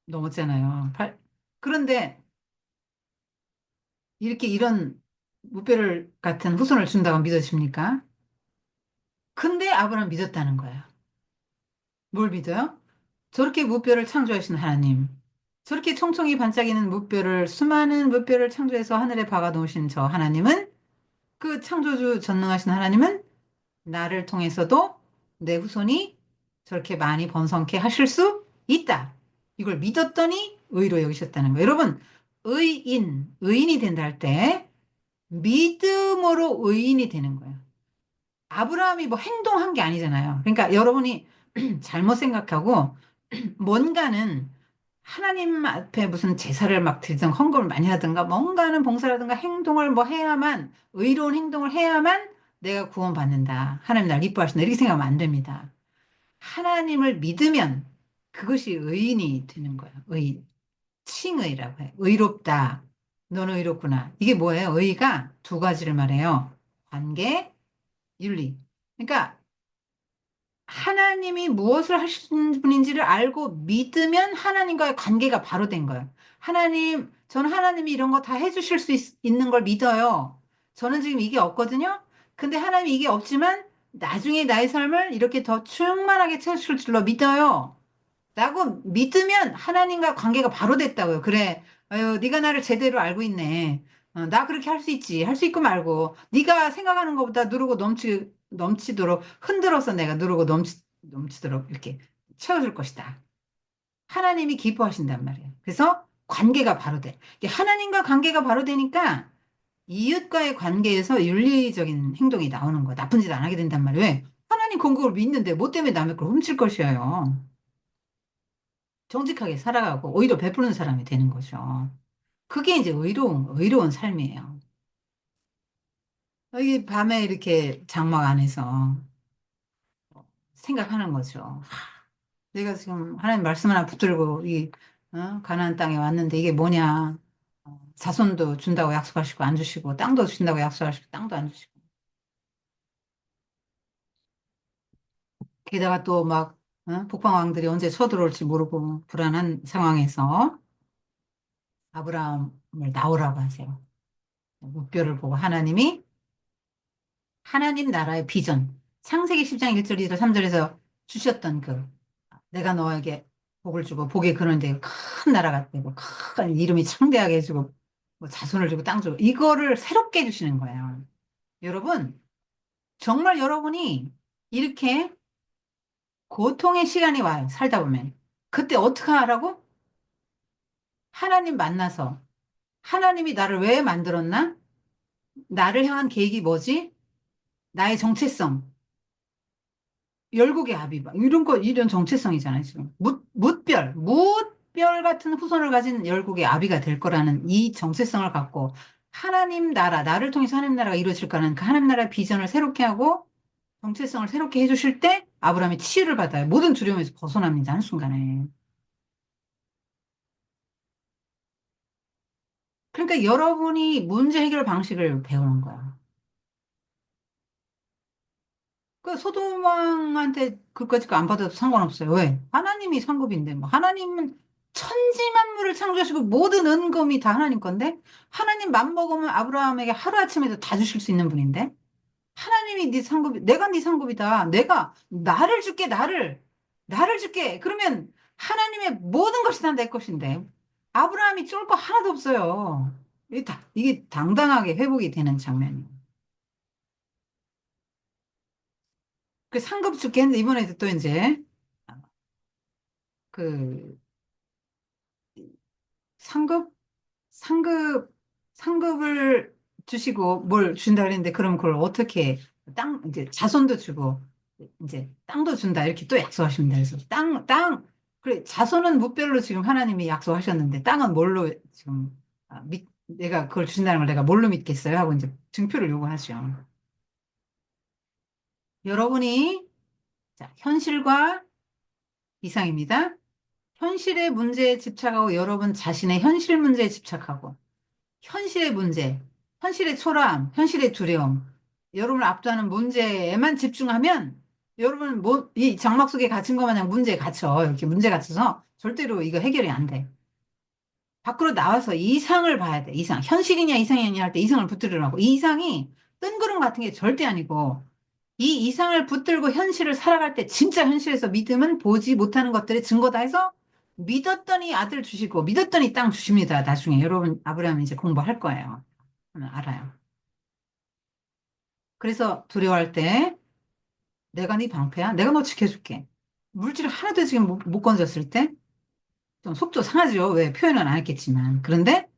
넘었잖아요. 그런데 이렇게 이런 무별 같은 후손을 준다고 믿어집니까? 근데 아브라함 믿었다는 거예요. 뭘 믿어요? 저렇게 무뼈를 창조하신 하나님, 저렇게 총총히 반짝이는 무뼈를 수많은 무뼈를 창조해서 하늘에 박아 놓으신 저 하나님은 그 창조주 전능하신 하나님은 나를 통해서도 내 후손이 저렇게 많이 번성케 하실 수 있다. 이걸 믿었더니 의로 여기셨다는 거예요. 여러분, 의인이 된다 할 때 믿음으로 의인이 되는 거예요. 아브라함이 뭐 행동한 게 아니잖아요. 그러니까 여러분이 잘못 생각하고 뭔가는 하나님 앞에 무슨 제사를 막 드리든 헌금을 많이 하든가 뭔가는 봉사라든가 행동을 뭐 해야만 의로운 행동을 해야만 내가 구원받는다. 하나님 날 기뻐하신다. 이렇게 생각하면 안 됩니다. 하나님을 믿으면 그것이 의인이 되는 거예요. 칭의라고 해요. 의롭다. 너는 의롭구나. 이게 뭐예요? 의가 두 가지를 말해요. 관계, 윤리. 그러니까 하나님이 무엇을 하시는 분인지를 알고 믿으면 하나님과의 관계가 바로 된 거예요. 저는 하나님이 이런 거 다 해주실 수 있는 걸 믿어요. 저는 지금 이게 없거든요. 근데 하나님이 이게 없지만 나중에 나의 삶을 이렇게 더 충만하게 채우실 줄로 믿어요. 라고 믿으면 하나님과 관계가 바로 됐다고요. 그래, 아유, 네가 나를 제대로 알고 있네. 나 그렇게 할 수 있지. 할 수 있고 말고. 네가 생각하는 것보다 누르고 넘치도록 흔들어서 내가 누르고 넘치도록 이렇게 채워줄 것이다. 하나님이 기뻐하신단 말이에요. 그래서 관계가 바로 돼. 이게 하나님과 관계가 바로 되니까 이웃과의 관계에서 윤리적인 행동이 나오는 거야. 나쁜 짓 안 하게 된단 말이에요. 왜? 하나님 공급을 믿는데 뭐 때문에 남의 걸 훔칠 것이에요. 정직하게 살아가고 오히려 베푸는 사람이 되는 거죠. 그게 이제 의로운 삶이에요. 여기 밤에 이렇게 장막 안에서 생각하는 거죠. 내가 지금 하나님 말씀 하나 붙들고 가나안 땅에 왔는데 이게 뭐냐. 자손도 준다고 약속하시고 안 주시고 땅도 주신다고 약속하시고 땅도 안 주시고 게다가 또 막 북방왕들이 언제 쳐들어올지 모르고 불안한 상황에서 아브라함을 나오라고 하세요. 목표를 보고 하나님 나라의 비전, 창세기 10장 1절, 2절, 3절에서 주셨던 내가 너에게 복을 주고 복의 근원 되고 큰 나라가 되고 큰 이름이 창대하게 해주고 뭐 자손을 주고 땅 주고 이거를 새롭게 해주시는 거예요. 여러분, 정말 여러분이 이렇게 고통의 시간이 와요. 살다 보면. 그때 어떻게 하라고? 하나님 만나서 하나님이 나를 왜 만들었나? 나를 향한 계획이 뭐지? 나의 정체성. 열국의 아비바 이런 정체성이잖아요 지금 뭇별 같은 후손을 가진 열국의 아비가 될 거라는 이 정체성을 갖고 하나님 나라 나를 통해서 하나님 나라가 이루어질 거라는 그 하나님 나라의 비전을 새롭게 하고 정체성을 새롭게 해주실 때 아브라함이 치유를 받아요. 모든 두려움에서 벗어납니다. 한순간에. 그러니까 여러분이 문제 해결 방식을 배우는 거야. 그 소돔왕한테 그까짓 거 안 받아도 상관없어요. 왜? 하나님이 상급인데 뭐 하나님은 천지 만물을 창조하시고 모든 은금이 다 하나님 건데 하나님 맘먹으면 아브라함에게 하루아침에도 다 주실 수 있는 분인데 하나님이 네 상급이 내가 네 상급이다. 내가 나를 줄게 나를 줄게. 그러면 하나님의 모든 것이 다 내 것인데 아브라함이 쫄 거 하나도 없어요. 이게 당당하게 회복이 되는 장면이에요. 그 상급 줄게 했는데 이번에도 또 이제 그 상급, 상급, 상급을 주시고 뭘 준다 그랬는데 그럼 그걸 어떻게 이제 자손도 주고 이제 땅도 준다 이렇게 또 약속하십니다. 그래서 그래, 자손은 무별로 지금 하나님이 약속하셨는데 땅은 뭘로 지금 내가 그걸 주신다는 걸 내가 뭘로 믿겠어요? 하고 이제 증표를 요구하죠. 여러분이 자, 현실과 이상입니다. 현실의 문제에 집착하고 여러분 자신의 현실 문제에 집착하고 현실의 문제, 현실의 초라함, 현실의 두려움, 여러분을 압도하는 문제에만 집중하면 여러분 이 장막 속에 갇힌 것 마냥 문제에 갇혀. 이렇게 문제 갇혀서 절대로 이거 해결이 안 돼. 밖으로 나와서 이상을 봐야 돼. 이상. 현실이냐 이상이냐 할 때 이상을 붙들으라고. 이 이상이 뜬구름 같은 게 절대 아니고 이 이상을 붙들고 현실을 살아갈 때 진짜 현실에서 믿음은 보지 못하는 것들의 증거다 해서 믿었더니 아들 주시고 믿었더니 땅 주십니다. 나중에 여러분 아브라함 이제 공부할 거예요. 알아요. 그래서 두려워할 때 내가 네 방패야? 내가 너 지켜줄게. 물질 하나도 지금 못 건졌을 때 좀 속도 상하죠. 왜 표현은 안 했겠지만. 그런데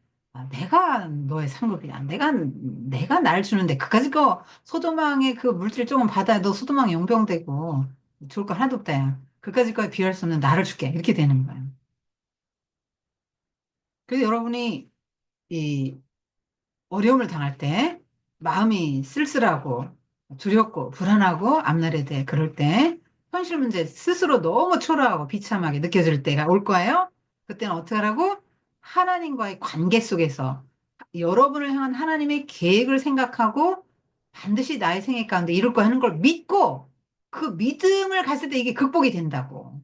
내가 너의 상급이야. 내가 날 주는데 그까짓 거 소도망의 그 물질 조금 받아. 너 소도망 용병되고 좋을 거 하나도 없다. 야. 그까짓 거에 비할 수 없는 나를 줄게. 이렇게 되는 거예요. 그래서 여러분이 이 어려움을 당할 때 마음이 쓸쓸하고 두렵고 불안하고 앞날에 대해 그럴 때 현실 문제 스스로 너무 초라하고 비참하게 느껴질 때가 올 거예요. 그때는 어떻게 하라고? 하나님과의 관계 속에서 여러분을 향한 하나님의 계획을 생각하고 반드시 나의 생애 가운데 이룰 거 하는 걸 믿고 그 믿음을 갔을 때 이게 극복이 된다고.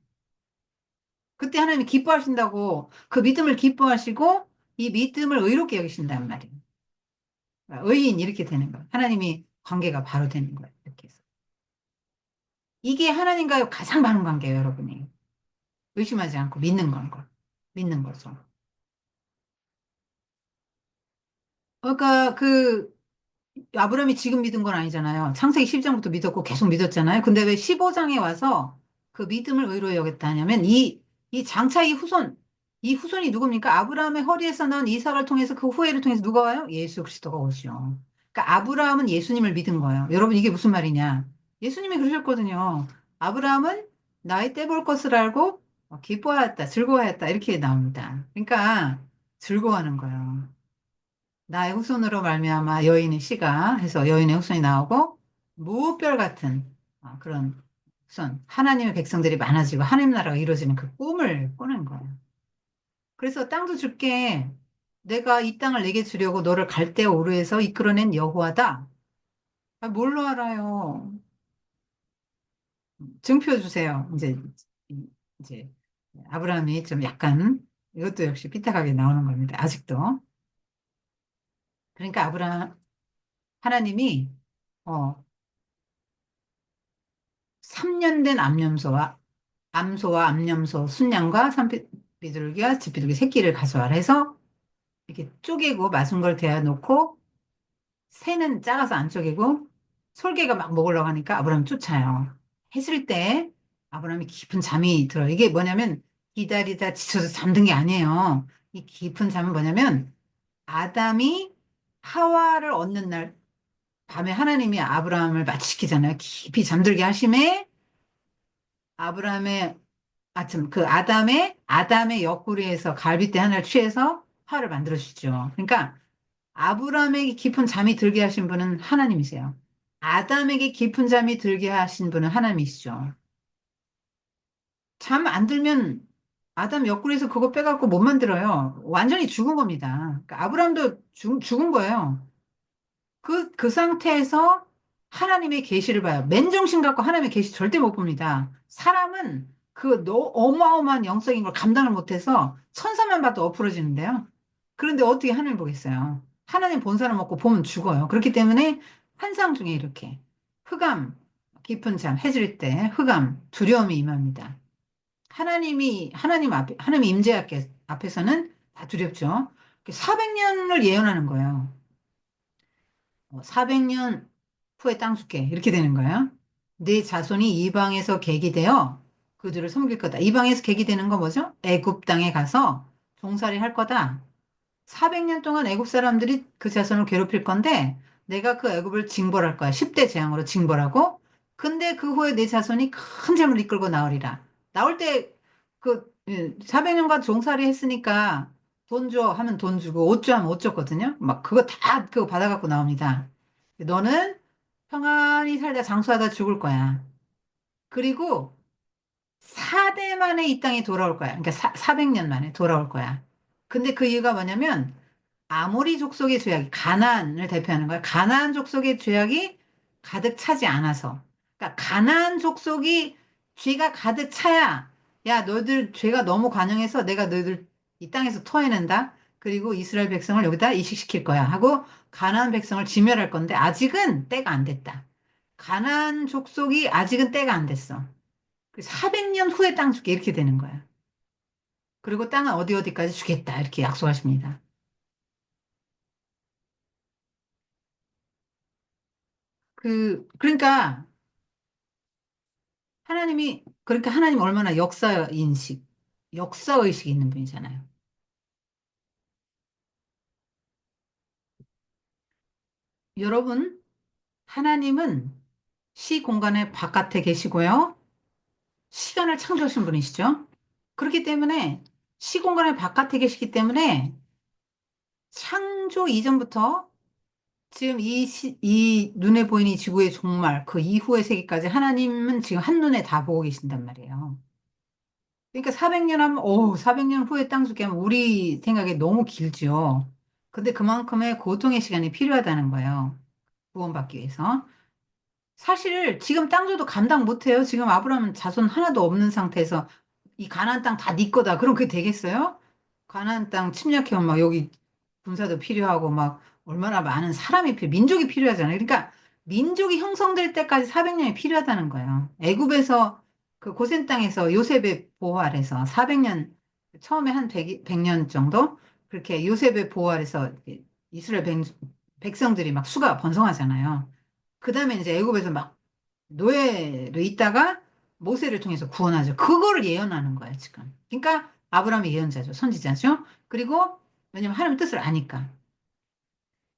그때 하나님이 기뻐하신다고 그 믿음을 기뻐하시고 이 믿음을 의롭게 여기신단 말이에요. 의인 이렇게 되는 거예요. 하나님이 관계가 바로 되는 거예요. 이렇게 해서. 이게 하나님과의 가장 많은 관계예요, 여러분이. 의심하지 않고 믿는 건 거. 믿는 거죠. 그러니까 아브라함이 지금 믿은 건 아니잖아요. 창세기 10장부터 믿었고 계속 믿었잖아요. 근데 왜 15장에 와서 그 믿음을 의로 여겼다 하냐면 이 장차 이 후손이 누굽니까? 아브라함의 허리에서 난 이삭을 통해서 그 후예를 통해서 누가 와요? 예수 그리스도가 오죠. 그러니까 아브라함은 예수님을 믿은 거예요. 여러분 이게 무슨 말이냐? 예수님이 그러셨거든요. 아브라함은 나의 때 볼 것을 알고 기뻐하였다, 즐거워하였다 이렇게 나옵니다. 그러니까 즐거워하는 거예요. 나의 후손으로 말미암아 여인의 씨가 해서 여인의 후손이 나오고 무별 같은 그런 후손 하나님의 백성들이 많아지고 하나님 나라가 이루어지는 그 꿈을 꾸는 거예요. 그래서 땅도 줄게 내가 이 땅을 내게 주려고 너를 갈대아 우르에서 이끌어낸 여호와다. 뭘로 알아요? 증표 주세요. 이제 아브라함이 좀 약간 이것도 역시 삐딱하게 나오는 겁니다. 아직도. 그러니까 하나님이 어, 3년 된 암소와 암염소 순양과 산비둘기와 집비둘기 새끼를 가져와라 해서 이렇게 쪼개고 마순 걸 대어 놓고 새는 작아서 안 쪼개고 솔개가 막 먹으려고 하니까 아브라함이 쫓아요. 했을 때 아브라함이 깊은 잠이 들어요. 이게 뭐냐면 기다리다 지쳐서 잠든 게 아니에요. 이 깊은 잠은 뭐냐면 아담이 하와를 얻는 날 밤에 하나님이 아브라함을 마취시키잖아요. 깊이 잠들게 하심에 아브라함의 그 아담의 옆구리에서 갈빗대 하나를 취해서 화를 만들어 주시죠. 그러니까 아브라함에게 깊은 잠이 들게 하신 분은 하나님이세요. 아담에게 깊은 잠이 들게 하신 분은 하나님이시죠. 잠 안 들면 아담 옆구리에서 그거 빼갖고 못 만들어요. 완전히 죽은 겁니다. 그러니까 아브라함도 죽은 거예요. 그 상태에서 하나님의 계시를 봐요. 맨정신 갖고 하나님의 계시 절대 못 봅니다. 사람은 어마어마한 영적인 걸 감당을 못해서 천사만 봐도 엎부러지는데요. 그런데 어떻게 하나님 보겠어요? 하나님 본사를 먹고 보면 죽어요. 그렇기 때문에 환상 중에 이렇게 흑암, 깊은 잠, 해질 때 흑암, 두려움이 임합니다. 하나님 임재 앞에서는 다 두렵죠. 400년을 예언하는 거예요. 400년 후에 땅 줄게. 이렇게 되는 거예요. 네 자손이 이방에서 계기되어 그들을 섬길 거다. 이방에서 계기되는 건 뭐죠? 애굽 땅에 가서 종살이 할 거다. 400년 동안 애굽 사람들이 그 자손을 괴롭힐 건데 내가 그 애굽을 징벌할 거야. 10대 재앙으로 징벌하고 근데 그 후에 내 자손이 큰 재물을 이끌고 나오리라. 나올 때 그 400년간 종살이 했으니까 돈 줘 하면 돈 주고 옷 줘 하면 옷 줬거든요. 막 그거 다 그거 받아갖고 나옵니다. 너는 평안히 살다 장수하다 죽을 거야. 그리고 4대 만에 이 땅에 돌아올 거야. 그러니까 400년 만에 돌아올 거야. 근데 그 이유가 뭐냐면 아모리 족속의 죄악이 가나안을 대표하는 거야. 가나안 족속의 죄악이 가득 차지 않아서. 그러니까 가나안 족속이 죄가 가득 차야 야 너희들 죄가 너무 관영해서 내가 너희들 이 땅에서 토해낸다. 그리고 이스라엘 백성을 여기다 이식시킬 거야 하고 가나안 백성을 진멸할 건데 아직은 때가 안 됐다. 가나안 족속이 아직은 때가 안 됐어. 400년 후에 땅 줄게 이렇게 되는 거야. 그리고 땅은 어디까지 주겠다 이렇게 약속하십니다. 그러니까 그러니까 하나님 얼마나 역사의식이 있는 분이잖아요. 여러분, 하나님은 시 공간의 바깥에 계시고요. 시간을 창조하신 분이시죠. 그렇기 때문에 시 공간의 바깥에 계시기 때문에 창조 이전부터 지금 이 눈에 보이는 이 지구의 종말, 그 이후의 세계까지 하나님은 지금 한눈에 다 보고 계신단 말이에요. 그러니까 400년 하면, 400년 후에 땅 죽게 하면 우리 생각에 너무 길죠. 근데 그만큼의 고통의 시간이 필요하다는 거예요. 구원받기 위해서. 사실 지금 땅 줘도 감당 못해요. 지금 아브라함은 자손 하나도 없는 상태에서 이 가나안 땅 다 네 거다. 그럼 그게 되겠어요? 가나안 땅 침략해오면 막 여기 군사도 필요하고 막 얼마나 많은 민족이 필요하잖아요. 그러니까 민족이 형성될 때까지 400년이 필요하다는 거예요. 애굽에서 그 고센 땅에서 요셉의 보호 아래서 400년, 처음에 한 100년 정도 그렇게 요셉의 보호 아래서 이스라엘 백성들이 막 수가 번성하잖아요. 그 다음에 이제 애굽에서 막 노예로 있다가 모세를 통해서 구원하죠. 그거를 예언하는 거예요, 지금. 그러니까 아브라함이 예언자죠. 선지자죠. 그리고 왜냐면 하나님 뜻을 아니까.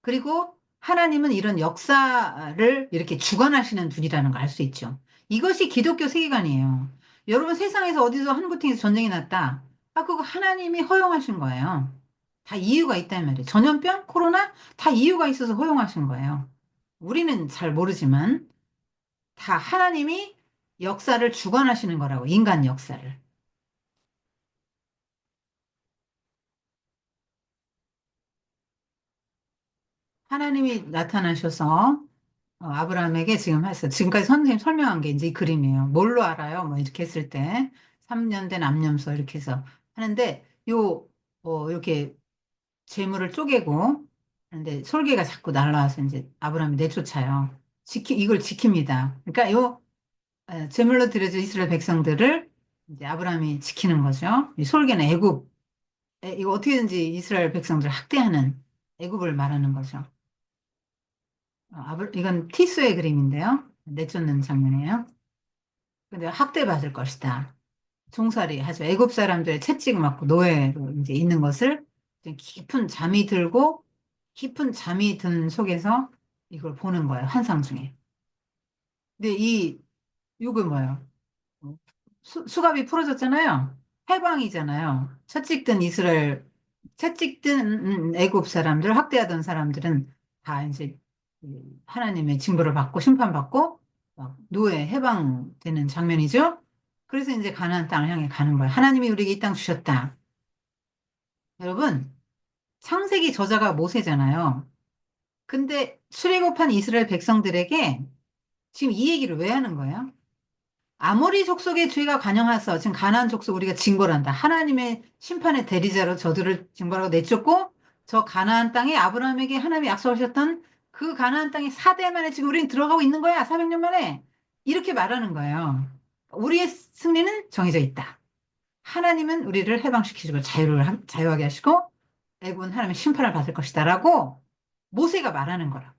그리고 하나님은 이런 역사를 이렇게 주관하시는 분이라는 걸 알 수 있죠. 이것이 기독교 세계관이에요. 여러분 세상에서 어디서 한 구팅에서 전쟁이 났다. 그거 하나님이 허용하신 거예요. 다 이유가 있단 말이에요. 전염병, 코로나 다 이유가 있어서 허용하신 거예요. 우리는 잘 모르지만 다 하나님이 역사를 주관하시는 거라고, 인간 역사를. 하나님이 나타나셔서 아브라함에게 지금 했어요. 지금까지 선생님 설명한 게 이제 이 그림이에요. 뭘로 알아요? 뭐 이렇게 했을 때 3년 된 암염소 이렇게 해서 하는데 이렇게 재물을 쪼개고 하는데 솔개가 자꾸 날라와서 이제 아브라함이 내쫓아요. 이걸 지킵니다. 그러니까 제물로 드려진 이스라엘 백성들을 이제 아브라함이 지키는 거죠. 이 솔개는 이거 어떻게든지 이스라엘 백성들 학대하는 애굽을 말하는 거죠. 이건 티스의 그림인데요. 내쫓는 장면이에요. 근데 학대받을 것이다. 종살이 하죠. 애굽 사람들의 채찍을 맞고 노예로 이제 있는 것을 이제 깊은 잠이 든 속에서 이걸 보는 거예요. 환상 중에. 근데 이거 뭐예요? 수갑이 풀어졌잖아요. 해방이잖아요. 채찍든 애굽 사람들, 학대하던 사람들은 다 이제 하나님의 징벌을 받고 심판받고 막 노예 해방되는 장면이죠. 그래서 이제 가나안 땅을 향해 가는 거예요. 하나님이 우리에게 이 땅 주셨다. 여러분, 창세기 저자가 모세잖아요. 근데 출애굽한 이스라엘 백성들에게 지금 이 얘기를 왜 하는 거예요? 아모리 족속의 죄가 관영하서 지금 가나안 족속 우리가 징벌한다. 하나님의 심판의 대리자로 저들을 징벌하고 내쫓고 저 가나안 땅에 아브라함에게 하나님이 약속하셨던 그 가나안 땅에 4대 만에 지금 우리는 들어가고 있는 거야. 400년 만에. 이렇게 말하는 거예요. 우리의 승리는 정해져 있다. 하나님은 우리를 해방시키시고 자유하게 하시고 애굽은 하나님의 심판을 받을 것이다라고 모세가 말하는 거라.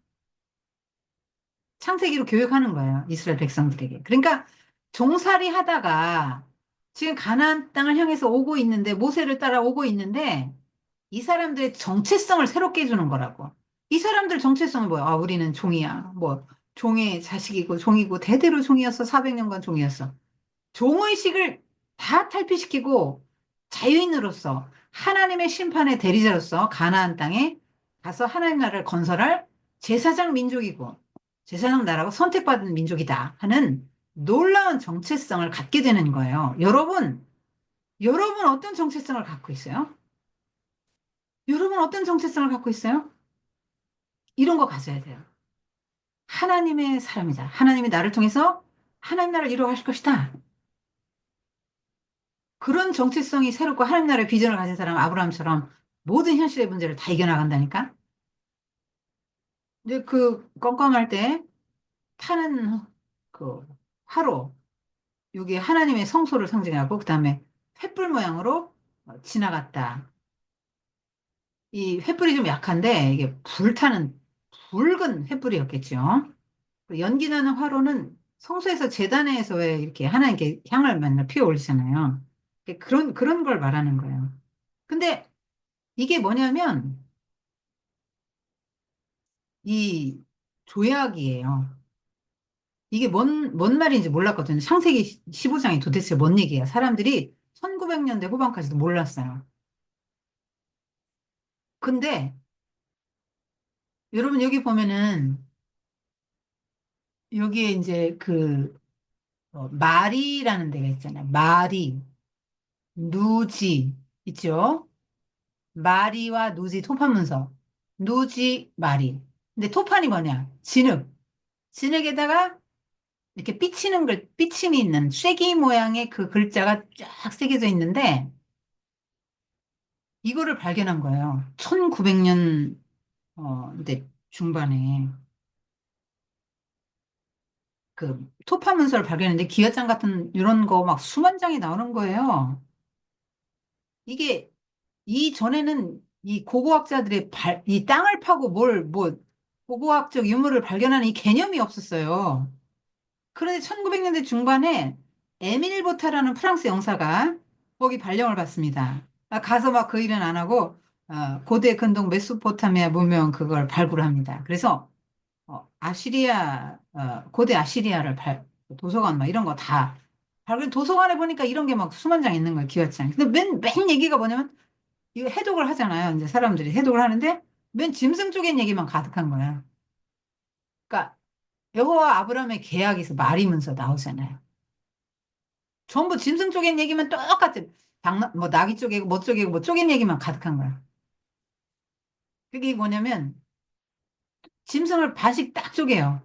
창세기로 교육하는 거예요. 이스라엘 백성들에게. 그러니까 종살이 하다가 지금 가나안 땅을 향해서 오고 있는데 모세를 따라 오고 있는데 이 사람들의 정체성을 새롭게 해주는 거라고. 이 사람들 정체성이 뭐야? 우리는 종이야. 뭐 종의 자식이고 종이고 대대로 종이었어. 400년간 종이었어. 종의식을 다 탈피시키고 자유인으로서 하나님의 심판의 대리자로서 가나안 땅에 가서 하나님 나라를 건설할 제사장 민족이고 제사장 나라고 선택받은 민족이다 하는 놀라운 정체성을 갖게 되는 거예요. 여러분 어떤 정체성을 갖고 있어요? 여러분 어떤 정체성을 갖고 있어요? 이런 거 가져야 돼요. 하나님의 사람이다. 하나님이 나를 통해서 하나님 나라를 이루어가실 것이다. 그런 정체성이 새롭고 하나님 나라의 비전을 가진 사람 아브라함처럼 모든 현실의 문제를 다 이겨나간다니까? 근데 그 껌껌할 때 타는 그 화로, 이게 하나님의 성소를 상징하고 그다음에 횃불 모양으로 지나갔다. 이 횃불이 좀 약한데 이게 불타는 붉은 횃불이었겠죠. 그 연기 나는 화로는 성소에서 제단에서 왜 이렇게 하나님께 향을 맨날 피워 올리잖아요. 그런 걸 말하는 거예요. 근데 이게 뭐냐면 이 조약이에요. 이게 뭔 말인지 몰랐거든요. 창세기 15장이 도대체 뭔 얘기야. 사람들이 1900년대 후반까지도 몰랐어요. 근데 여러분 여기 보면은 여기에 이제 마리라는 데가 있잖아요. 마리, 누지 있죠? 마리와 누지 토판문서. 누지, 마리. 근데 토판이 뭐냐? 진흙. 진흙에다가 이렇게 삐침이 있는 쐐기 모양의 그 글자가 쫙 새겨져 있는데 이거를 발견한 거예요. 1900년 근데 중반에 그 토파 문서를 발견했는데 기와장 같은 이런 거 막 수만 장이 나오는 거예요. 이게 이전에는 이 고고학자들의 이 땅을 파고 고고학적 유물을 발견하는 이 개념이 없었어요. 그런데 1900년대 중반에 에밀 보타라는 프랑스 영사가 거기 발령을 받습니다. 가서 막 그 일은 안 하고 고대 근동 메소포타미아 문명 그걸 발굴합니다. 그래서 고대 아시리아를 도서관 막 이런 거 다 발굴 도서관에 보니까 이런 게 막 수만 장 있는 거예요. 기와장. 근데 맨 얘기가 뭐냐면 이거 해독을 하잖아요. 이제 사람들이 해독을 하는데 맨 짐승 쪽엔 얘기만 가득한 거야. 그러니까 여호와 아브라함의 계약에서 말이면서 나오잖아요. 전부 짐승 쪽엔 얘기만 똑같은 뭐 나귀 쪽이고 뭐 쪽이고 뭐 쪽엔 얘기만 가득한 거야. 그게 뭐냐면 짐승을 반씩 딱 쪼개요.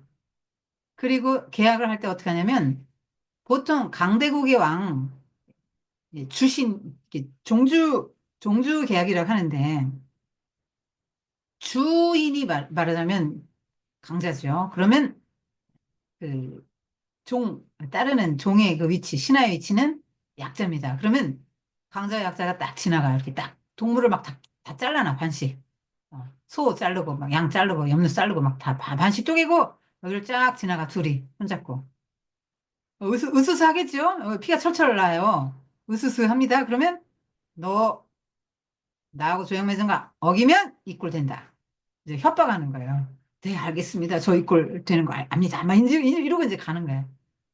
그리고 계약을 할 때 어떻게 하냐면 보통 강대국의 왕 주신 이렇게 종주 계약이라고 하는데 주인이 말하자면 강자죠. 그러면 그 따르는 종의 그 위치, 신하의 위치는 약자입니다. 그러면 강자 약자가 딱 지나가요. 이렇게 딱 동물을 막 다 잘라놔, 반씩. 소 자르고, 막 양 자르고, 염료 자르고, 막 다 반씩 쪼개고, 여기를 쫙 지나가, 둘이 손잡고. 으스스 하겠죠? 피가 철철 나요. 으스스 합니다. 그러면 너 나하고 조약 맺은 거 어기면 이꼴 된다. 이제 협박하는 거예요. 네, 알겠습니다. 저 이꼴 되는 거 압니다. 막 이러고 이제 가는 거예요.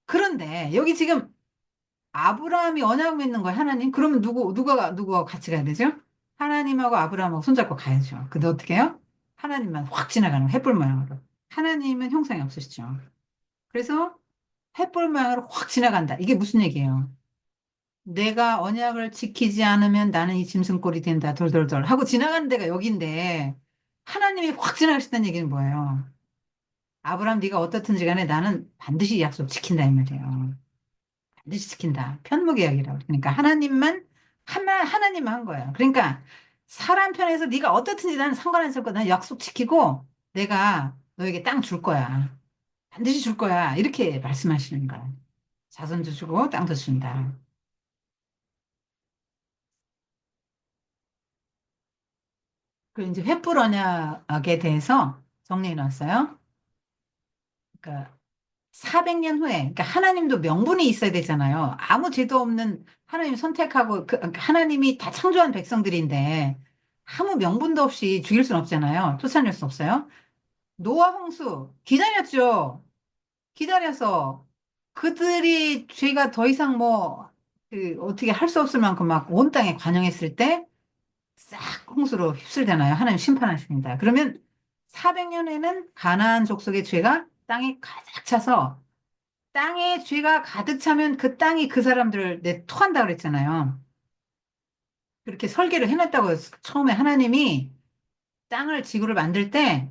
그런데 여기 지금 아브라함이 언약 맺는 거예요, 하나님. 그러면 누가 같이 가야 되죠? 하나님하고 아브라함하고 손잡고 가야죠. 근데 어떻게 해요? 하나님만 확 지나가는 거예요, 햇불 모양으로. 하나님은 형상이 없으시죠. 그래서 햇불 모양으로 확 지나간다. 이게 무슨 얘기예요? 내가 언약을 지키지 않으면 나는 이 짐승꼴이 된다. 돌돌돌 하고 지나가는 데가 여기인데 하나님이 확 지나가신다는 얘기는 뭐예요? 아브라함 네가 어떻든지 간에 나는 반드시 이 약속 지킨다 이 말이에요. 반드시 지킨다. 편무계약이라고. 그러니까 하나님만 한 거예요. 그러니까 사람 편에서 네가 어떻든지 나는 상관 안 쓸 거야. 난 약속 지키고 내가 너에게 땅 줄 거야. 반드시 줄 거야. 이렇게 말씀하시는 거야. 자손도 주고 땅도 준다. 그 이제 횃불 언약에 대해서 정리해 놨어요. 그러니까 400년 후에, 그러니까 하나님도 명분이 있어야 되잖아요. 아무 죄도 없는 하나님 선택하고, 그러니까 하나님이 다 창조한 백성들인데, 아무 명분도 없이 죽일 수는 없잖아요. 쫓아낼 수 없어요. 노아 홍수, 기다렸죠. 기다려서, 그들이 죄가 더 이상 어떻게 할 수 없을 만큼 막 온 땅에 관영했을 때, 싹 홍수로 휩쓸잖아요. 하나님 심판하십니다. 그러면 400년에는 가나안 족속의 죄가 땅에 가득 차서 땅에 죄가 가득 차면 그 땅이 그 사람들을 토한다고 그랬잖아요. 그렇게 설계를 해놨다고 처음에 하나님이 땅을 지구를 만들 때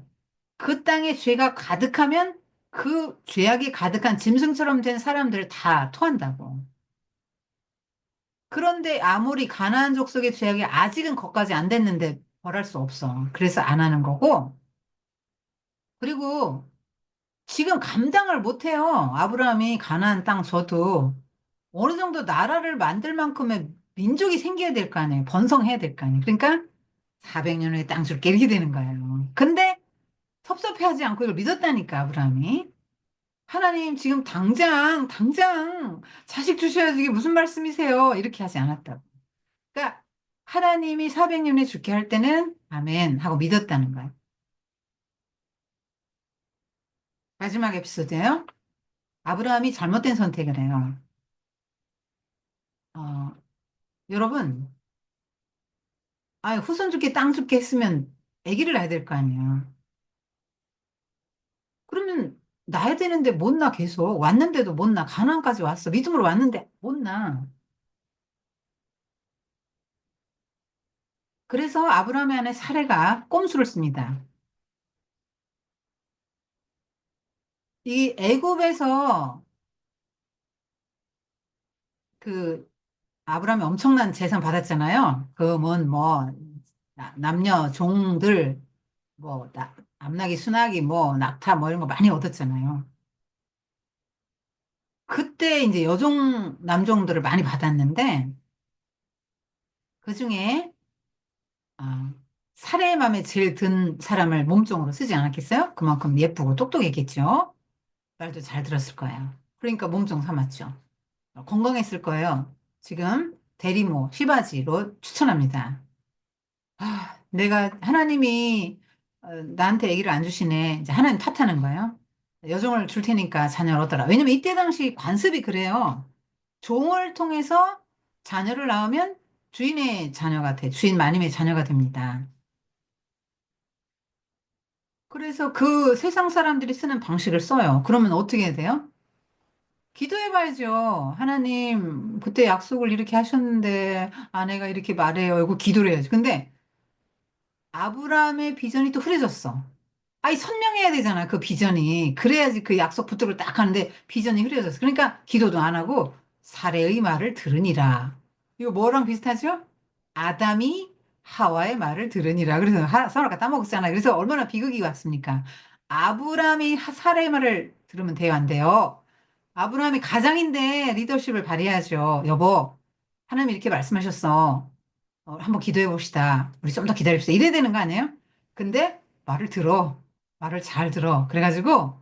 그 땅에 죄가 가득하면 그 죄악이 가득한 짐승처럼 된 사람들을 다 토한다고. 그런데 아무리 가나안 족속의 죄악이 아직은 거기까지 안 됐는데 벌할 수 없어. 그래서 안 하는 거고. 그리고 지금 감당을 못 해요. 아브라함이 가나안 땅 줘도 어느 정도 나라를 만들 만큼의 민족이 생겨야 될 거 아니에요. 번성해야 될 거 아니에요. 그러니까 400년 후에 땅 줄게 이렇게 되는 거예요. 근데 섭섭해하지 않고 이걸 믿었다니까 아브라함이. 하나님 지금 당장 자식 주셔야지 이게 무슨 말씀이세요? 이렇게 하지 않았다고. 그러니까 하나님이 400년에 죽게 할 때는 아멘 하고 믿었다는 거예요. 마지막 에피소드예요. 아브라함이 잘못된 선택을 해요. 어, 여러분, 후손 죽게 땅 죽게 했으면 아기를 낳아야 될 거 아니에요. 그러면 낳아야 되는데 못 낳아 계속. 왔는데도 못 낳아. 가나안까지 왔어. 믿음으로 왔는데 못 낳아. 그래서 아브라함의 아내 사레가 꼼수를 씁니다. 이 애굽에서 그 아브라함이 엄청난 재산 받았잖아요. 그뭐 남녀 종들 뭐 암나기 순하기 뭐 낙타 뭐 이런 거 많이 얻었잖아요. 그때 이제 여종 남종들을 많이 받았는데 그중에 아, 사례의 맘에 제일 든 사람을 몸종으로 쓰지 않았겠어요? 그만큼 예쁘고 똑똑했겠죠. 말도 잘 들었을 거예요. 그러니까 몸종 삼았죠. 건강했을 거예요. 지금 대리모 시바지로 추천합니다. 내가 하나님이 나한테 아기를 안 주시네. 이제 하나님 탓하는 거예요. 여종을 줄 테니까 자녀를 얻어라. 왜냐면 이때 당시 관습이 그래요. 종을 통해서 자녀를 낳으면 주인의 자녀가 돼. 주인 마님의 자녀가 됩니다. 그래서 그 세상 사람들이 쓰는 방식을 써요. 그러면 어떻게 해야 돼요? 기도해봐야죠. 하나님, 그때 약속을 이렇게 하셨는데 아내가 이렇게 말해요. 이거 기도를 해야지. 근데 아브라함의 비전이 또 흐려졌어. 선명해야 되잖아, 그 비전이. 그래야지 그 약속 붙들고 딱 하는데 비전이 흐려졌어. 그러니까 기도도 안 하고 사례의 말을 들으니라. 이거 뭐랑 비슷하죠? 아담이 하와의 말을 들으니라. 그래서 서로가 따먹었잖아요. 그래서 얼마나 비극이 왔습니까? 아브라함이 사례의 말을 들으면 돼요, 안 돼요? 아브라함이 가장인데 리더십을 발휘하죠. 여보, 하나님이 이렇게 말씀하셨어. 한번 기도해 봅시다. 우리 좀 더 기다립시다. 이래야 되는 거 아니에요? 근데 말을 들어. 말을 잘 들어. 그래가지고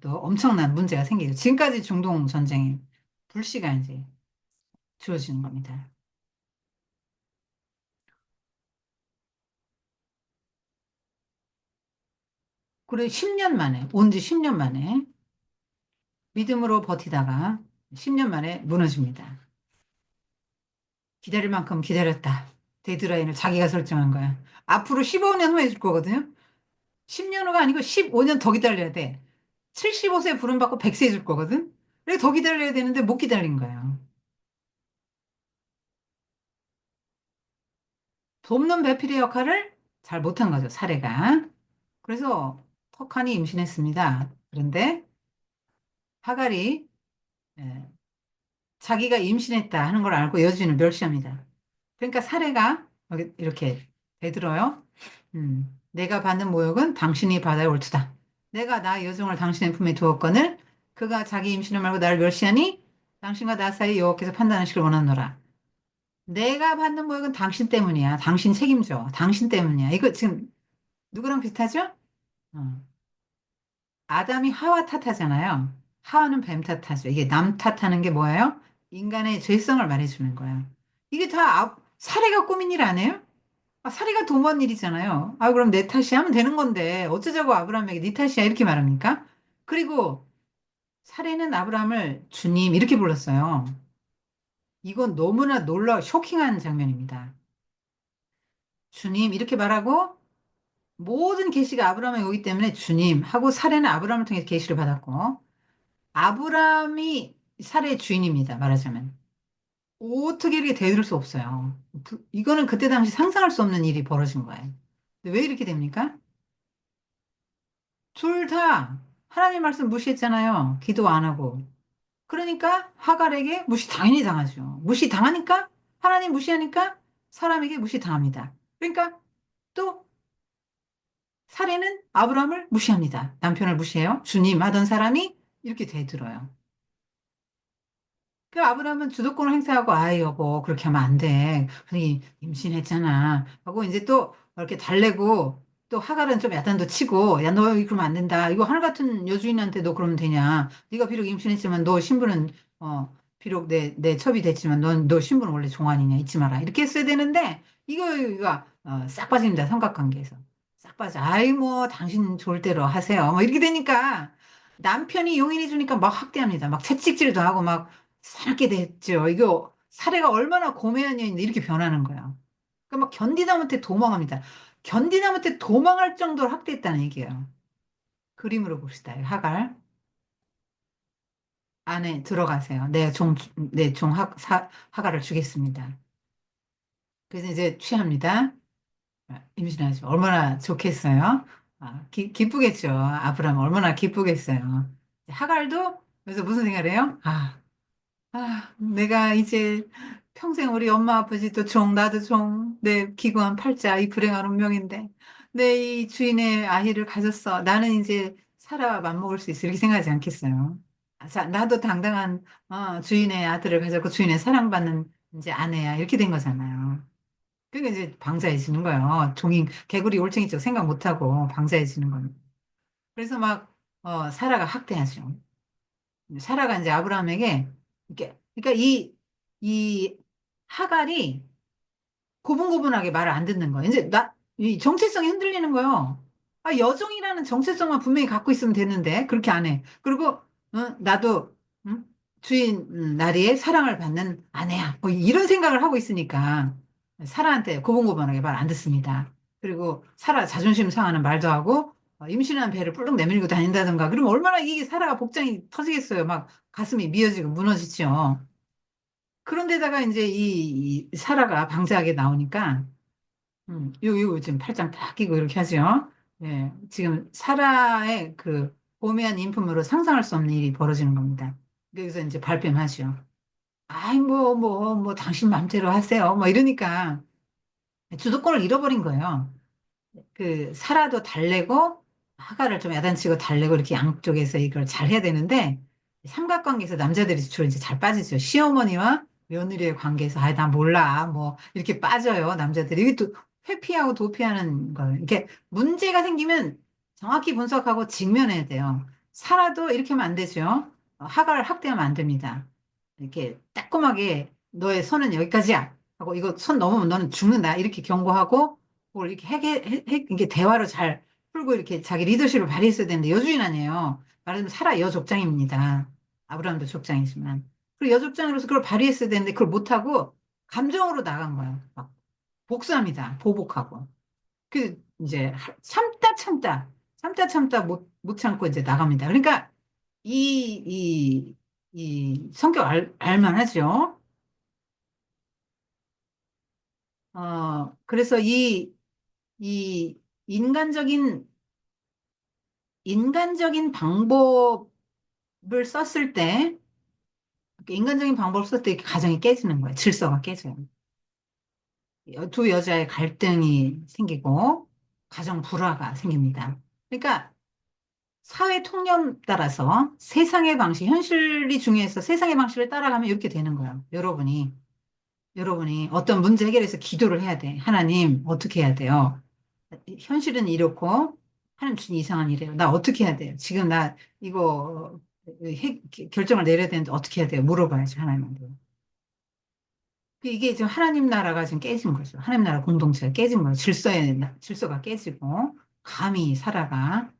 또 엄청난 문제가 생기죠. 지금까지 중동 전쟁이 불씨가 이제 주어지는 겁니다. 그래 10년 만에, 온 지 10년 만에 믿음으로 버티다가 10년 만에 무너집니다. 기다릴 만큼 기다렸다. 데드라인을 자기가 설정한 거야. 앞으로 15년 후에 줄 거거든요. 10년 후가 아니고 15년 더 기다려야 돼. 75세 부름받고 100세 줄 거거든. 그래 더 기다려야 되는데 못 기다린 거예요. 돕는 배필의 역할을 잘 못한 거죠, 사례가. 그래서 턱하니 임신했습니다. 그런데 하갈이 예, 자기가 임신했다 하는 걸 알고 여주인을 멸시합니다. 그러니까 사례가 여기 이렇게 대들어요. 내가 받는 모욕은 당신이 받아야 옳도다. 내가 나 여종을 당신의 품에 두었거늘 그가 자기 임신을 말고 나를 멸시하니 당신과 나 사이 여호와께서 판단하시길 원하노라. 내가 받는 모욕은 당신 때문이야. 당신 책임져. 당신 때문이야. 이거 지금 누구랑 비슷하죠? 어. 아담이 하와 탓하잖아요. 하와는 뱀 탓하죠. 이게 남 탓하는 게 뭐예요? 인간의 죄성을 말해주는 거예요. 이게 다 사례가 꾸민 일 아니에요? 사례가 도모한 일이잖아요. 그럼 내 탓이 하면 되는 건데 어쩌자고 아브라함에게 네 탓이야 이렇게 말합니까? 그리고 사례는 아브라함을 주님 이렇게 불렀어요. 이건 너무나 쇼킹한 장면입니다. 주님 이렇게 말하고 모든 계시가 아브라함에 오기 때문에 주님 하고 사례는 아브라함을 통해서 계시를 받았고 아브라함이 사례의 주인입니다. 말하자면. 어떻게 이렇게 대들 수 없어요. 이거는 그때 당시 상상할 수 없는 일이 벌어진 거예요. 근데 왜 이렇게 됩니까? 둘 다 하나님 말씀 무시했잖아요. 기도 안 하고. 그러니까 하갈에게 무시 당연히 당하죠. 무시 당하니까 하나님 무시하니까 사람에게 무시 당합니다. 그러니까 또 사례는 아브라함을 무시합니다. 남편을 무시해요. 주님 하던 사람이 이렇게 대들어요. 그 아브라함은 주도권을 행사하고 여보 그렇게 하면 안 돼. 임신했잖아. 하고 이제 또 이렇게 달래고 또 하갈은 좀 야단도 치고, 야, 너 그러면 안 된다. 이거 하늘 같은 여주인한테 너 그러면 되냐. 네가 비록 임신했지만 너 신분은, 비록 내 첩이 됐지만 너 신분은 원래 종아니냐. 잊지 마라. 이렇게 했어야 되는데, 이거, 싹 빠집니다. 삼각관계에서. 싹 빠져. 아이, 뭐, 당신 좋을 대로 하세요. 뭐, 이렇게 되니까, 남편이 용인해 주니까 막 학대합니다. 막 채찍질도 하고 막, 살게 됐죠. 이거, 사례가 얼마나 고매한 년인데 이렇게 변하는 거예요. 그러니까 막 견디다 못해 도망합니다. 견디다 못해 도망할 정도로 학대했다는 얘기예요. 그림으로 봅시다. 하갈. 안에 들어가세요. 내 종 하갈을 주겠습니다. 그래서 이제 취합니다. 임신하죠. 얼마나 좋겠어요? 기쁘겠죠. 아브라함 얼마나 기쁘겠어요. 하갈도 그래서 무슨 생각을 해요? 내가 이제 평생 우리 엄마 아버지도 종, 나도 종, 내 기구한 팔자, 이 불행한 운명인데, 내 이 주인의 아이를 가졌어. 나는 이제 살아 맞먹을 수 있어. 이렇게 생각하지 않겠어요? 자, 나도 당당한, 주인의 아들을 가졌고, 주인의 사랑받는 이제 아내야. 이렇게 된 거잖아요. 그러니까 이제 방자해지는 거예요. 개구리 올챙이 쪽 생각 못하고 방자해지는 거예요. 그래서 막, 사라가 학대하죠. 사라가 이제 아브라함에게 그러니까 이 하갈이 고분고분하게 말을 안 듣는 거예요. 이제 이 정체성이 흔들리는 거예요. 여종이라는 정체성만 분명히 갖고 있으면 되는데 그렇게 안 해. 그리고 나도 응? 주인 나리의 사랑을 받는 아내야. 뭐 이런 생각을 하고 있으니까 사라한테 고분고분하게 말 안 듣습니다. 그리고 사라 자존심 상하는 말도 하고 임신한 배를 뿔룩 내밀고 다닌다든가 그러면 얼마나 이게 사라가 복장이 터지겠어요. 막 가슴이 미어지고 무너지죠. 그런데다가 이제 이 사라가 방자하게 나오니까 요 지금 팔짱 딱 끼고 이렇게 하죠. 예, 지금 사라의 그 고매한 인품으로 상상할 수 없는 일이 벌어지는 겁니다. 그래서 이제 발뺌하죠. 아이, 뭐, 당신 맘대로 하세요. 뭐 이러니까 주도권을 잃어버린 거예요. 그 사라도 달래고 하가를 좀 야단치고 달래고 이렇게 양쪽에서 이걸 잘 해야 되는데 삼각관계에서 남자들이 주로 이제 잘 빠지죠. 시어머니와 며느리의 관계에서 나 몰라 뭐 이렇게 빠져요. 남자들이 이게 또 회피하고 도피하는 거예요. 이렇게 문제가 생기면 정확히 분석하고 직면해야 돼요. 사라도 이렇게 하면 안 되죠. 하가를 학대하면 안 됩니다. 이렇게 따끔하게 너의 선은 여기까지야 하고 이거 선 넘으면 너는 죽는다 이렇게 경고하고 뭘 이렇게 이게 대화로 잘 풀고 이렇게 자기 리더십을 발휘했어야 되는데 여주인 아니에요. 말하자면 사라 여족장입니다. 아브라함도 족장이지만. 그리고 여족장으로서 그걸 발휘했어야 되는데 그걸 못하고 감정으로 나간 거예요. 막 복수합니다. 보복하고. 이제 참다 못 참고 이제 나갑니다. 그러니까 이 성격 알만하죠. 그래서 이 인간적인 인간적인 방법을 썼을 때, 인간적인 방법을 썼을 때 이렇게 가정이 깨지는 거예요. 질서가 깨져요. 두 여자의 갈등이 생기고, 가정 불화가 생깁니다. 그러니까, 사회 통념 따라서 세상의 방식, 현실이 중요해서 세상의 방식을 따라가면 이렇게 되는 거예요. 여러분이 어떤 문제 해결해서 기도를 해야 돼. 하나님, 어떻게 해야 돼요? 현실은 이렇고 하는 준 이상한 일이에요. 나 어떻게 해야 돼요? 지금 나 이거 결정을 내려야 되는데 어떻게 해야 돼요? 물어봐야죠, 하나님한테. 이게 지금 하나님 나라가 지금 깨진 거죠. 하나님 나라 공동체가 깨진 거예요. 질서가 깨지고 감히 살아가.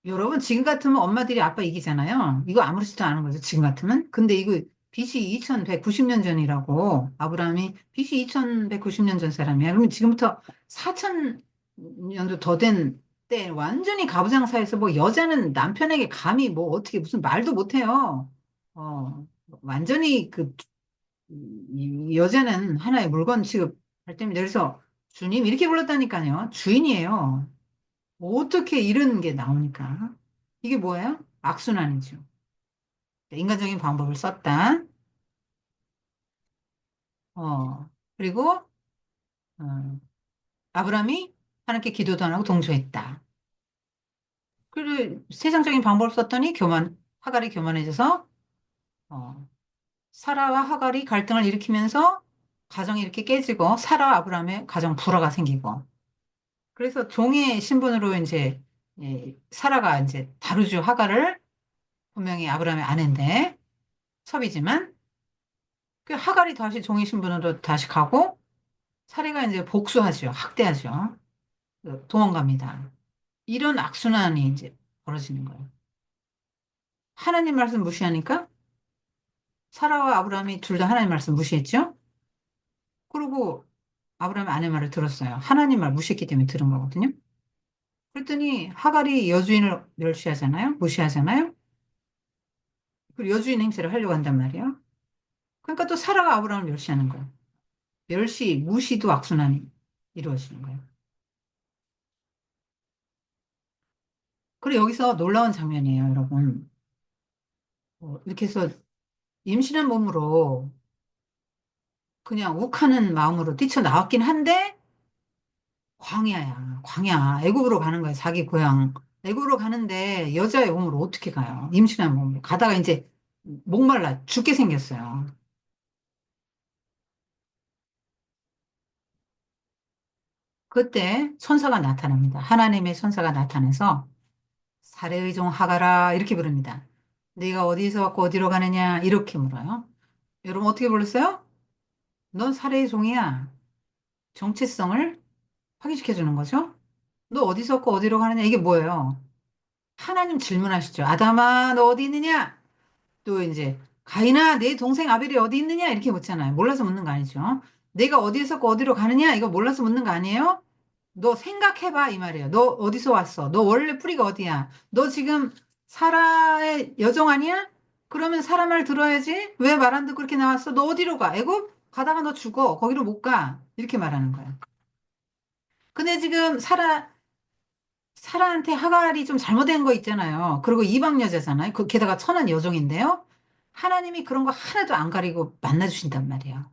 여러분, 지금 같으면 엄마들이 아빠 이기잖아요. 이거 아무렇지도 않은 거죠. 지금 같으면. 근데 이거 BC 2190년 전이라고 아브라함이 BC 2190년 전 사람이야. 그러면 지금부터 4000년도 더 된 때 완전히 가부장사에서 뭐 여자는 남편에게 감히 뭐 어떻게 무슨 말도 못해요. 완전히 이 여자는 하나의 물건 취급할 때입니다. 그래서 주님 이렇게 불렀다니까요. 주인이에요. 뭐 어떻게 이런 게 나오니까. 이게 뭐예요? 악순환이죠. 인간적인 방법을 썼다. 그리고, 어, 아브라함이 하나님께 기도도 안 하고 동조했다. 그리고 세상적인 방법을 썼더니 하갈이 교만해져서, 어, 사라와 하갈이 갈등을 일으키면서 가정이 이렇게 깨지고, 사라와 아브라함의 가정 불화가 생기고, 그래서 종의 신분으로 이제 사라가 이제 다루죠. 하가를 분명히 아브라함의 아내인데 첩이지만 그 하갈이 다시 종의 신분으로 다시 가고 사례가 이제 복수하죠. 학대하죠. 도망갑니다. 이런 악순환이 이제 벌어지는 거예요. 하나님 말씀 무시하니까 사라와 아브라함이 둘 다 하나님 말씀 무시했죠. 그리고 아브라함이 아내 말을 들었어요. 하나님 말 무시했기 때문에 들은 거거든요. 그랬더니 하갈이 여주인을 멸시하잖아요. 무시하잖아요. 그리고 여주인 행세를 하려고 한단 말이에요. 그러니까 또 사라가 아브라함을 멸시하는 거예요. 멸시, 무시도 악순환이 이루어지는 거예요. 그리고 여기서 놀라운 장면이에요, 여러분. 이렇게 해서 임신한 몸으로 그냥 욱하는 마음으로 뛰쳐나왔긴 한데 광야야, 광야. 애굽으로 가는 거야, 자기 고향. 애굽으로 가는데 여자의 몸으로 어떻게 가요? 임신한 몸으로. 가다가 이제 목말라 죽게 생겼어요. 그때 천사가 나타납니다. 하나님의 천사가 나타나서 사례의 종 하가라 이렇게 부릅니다. 네가 어디서 왔고 어디로 가느냐 이렇게 물어요. 여러분 어떻게 불렀어요? 넌 사례의 종이야. 정체성을 확인시켜 주는 거죠. 너 어디서 왔고 어디로 가느냐 이게 뭐예요? 하나님 질문하시죠. 아담아 너 어디 있느냐? 또 이제 가인아 내 동생 아벨이 어디 있느냐 이렇게 묻잖아요. 몰라서 묻는 거 아니죠. 내가 어디에서 왔고 어디로 가느냐 이거 몰라서 묻는 거 아니에요? 너 생각해봐 이 말이에요. 너 어디서 왔어? 너 원래 뿌리가 어디야? 너 지금 사라의 여종 아니야? 그러면 사라 말 들어야지. 왜 말 안 듣고 그렇게 나왔어? 너 어디로 가? 애굽? 가다가 너 죽어. 거기로 못 가. 이렇게 말하는 거예요. 근데 지금 사라한테 하갈이 좀 잘못된 거 있잖아요. 그리고 이방 여자잖아요. 게다가 천한 여종인데요. 하나님이 그런 거 하나도 안 가리고 만나주신단 말이에요.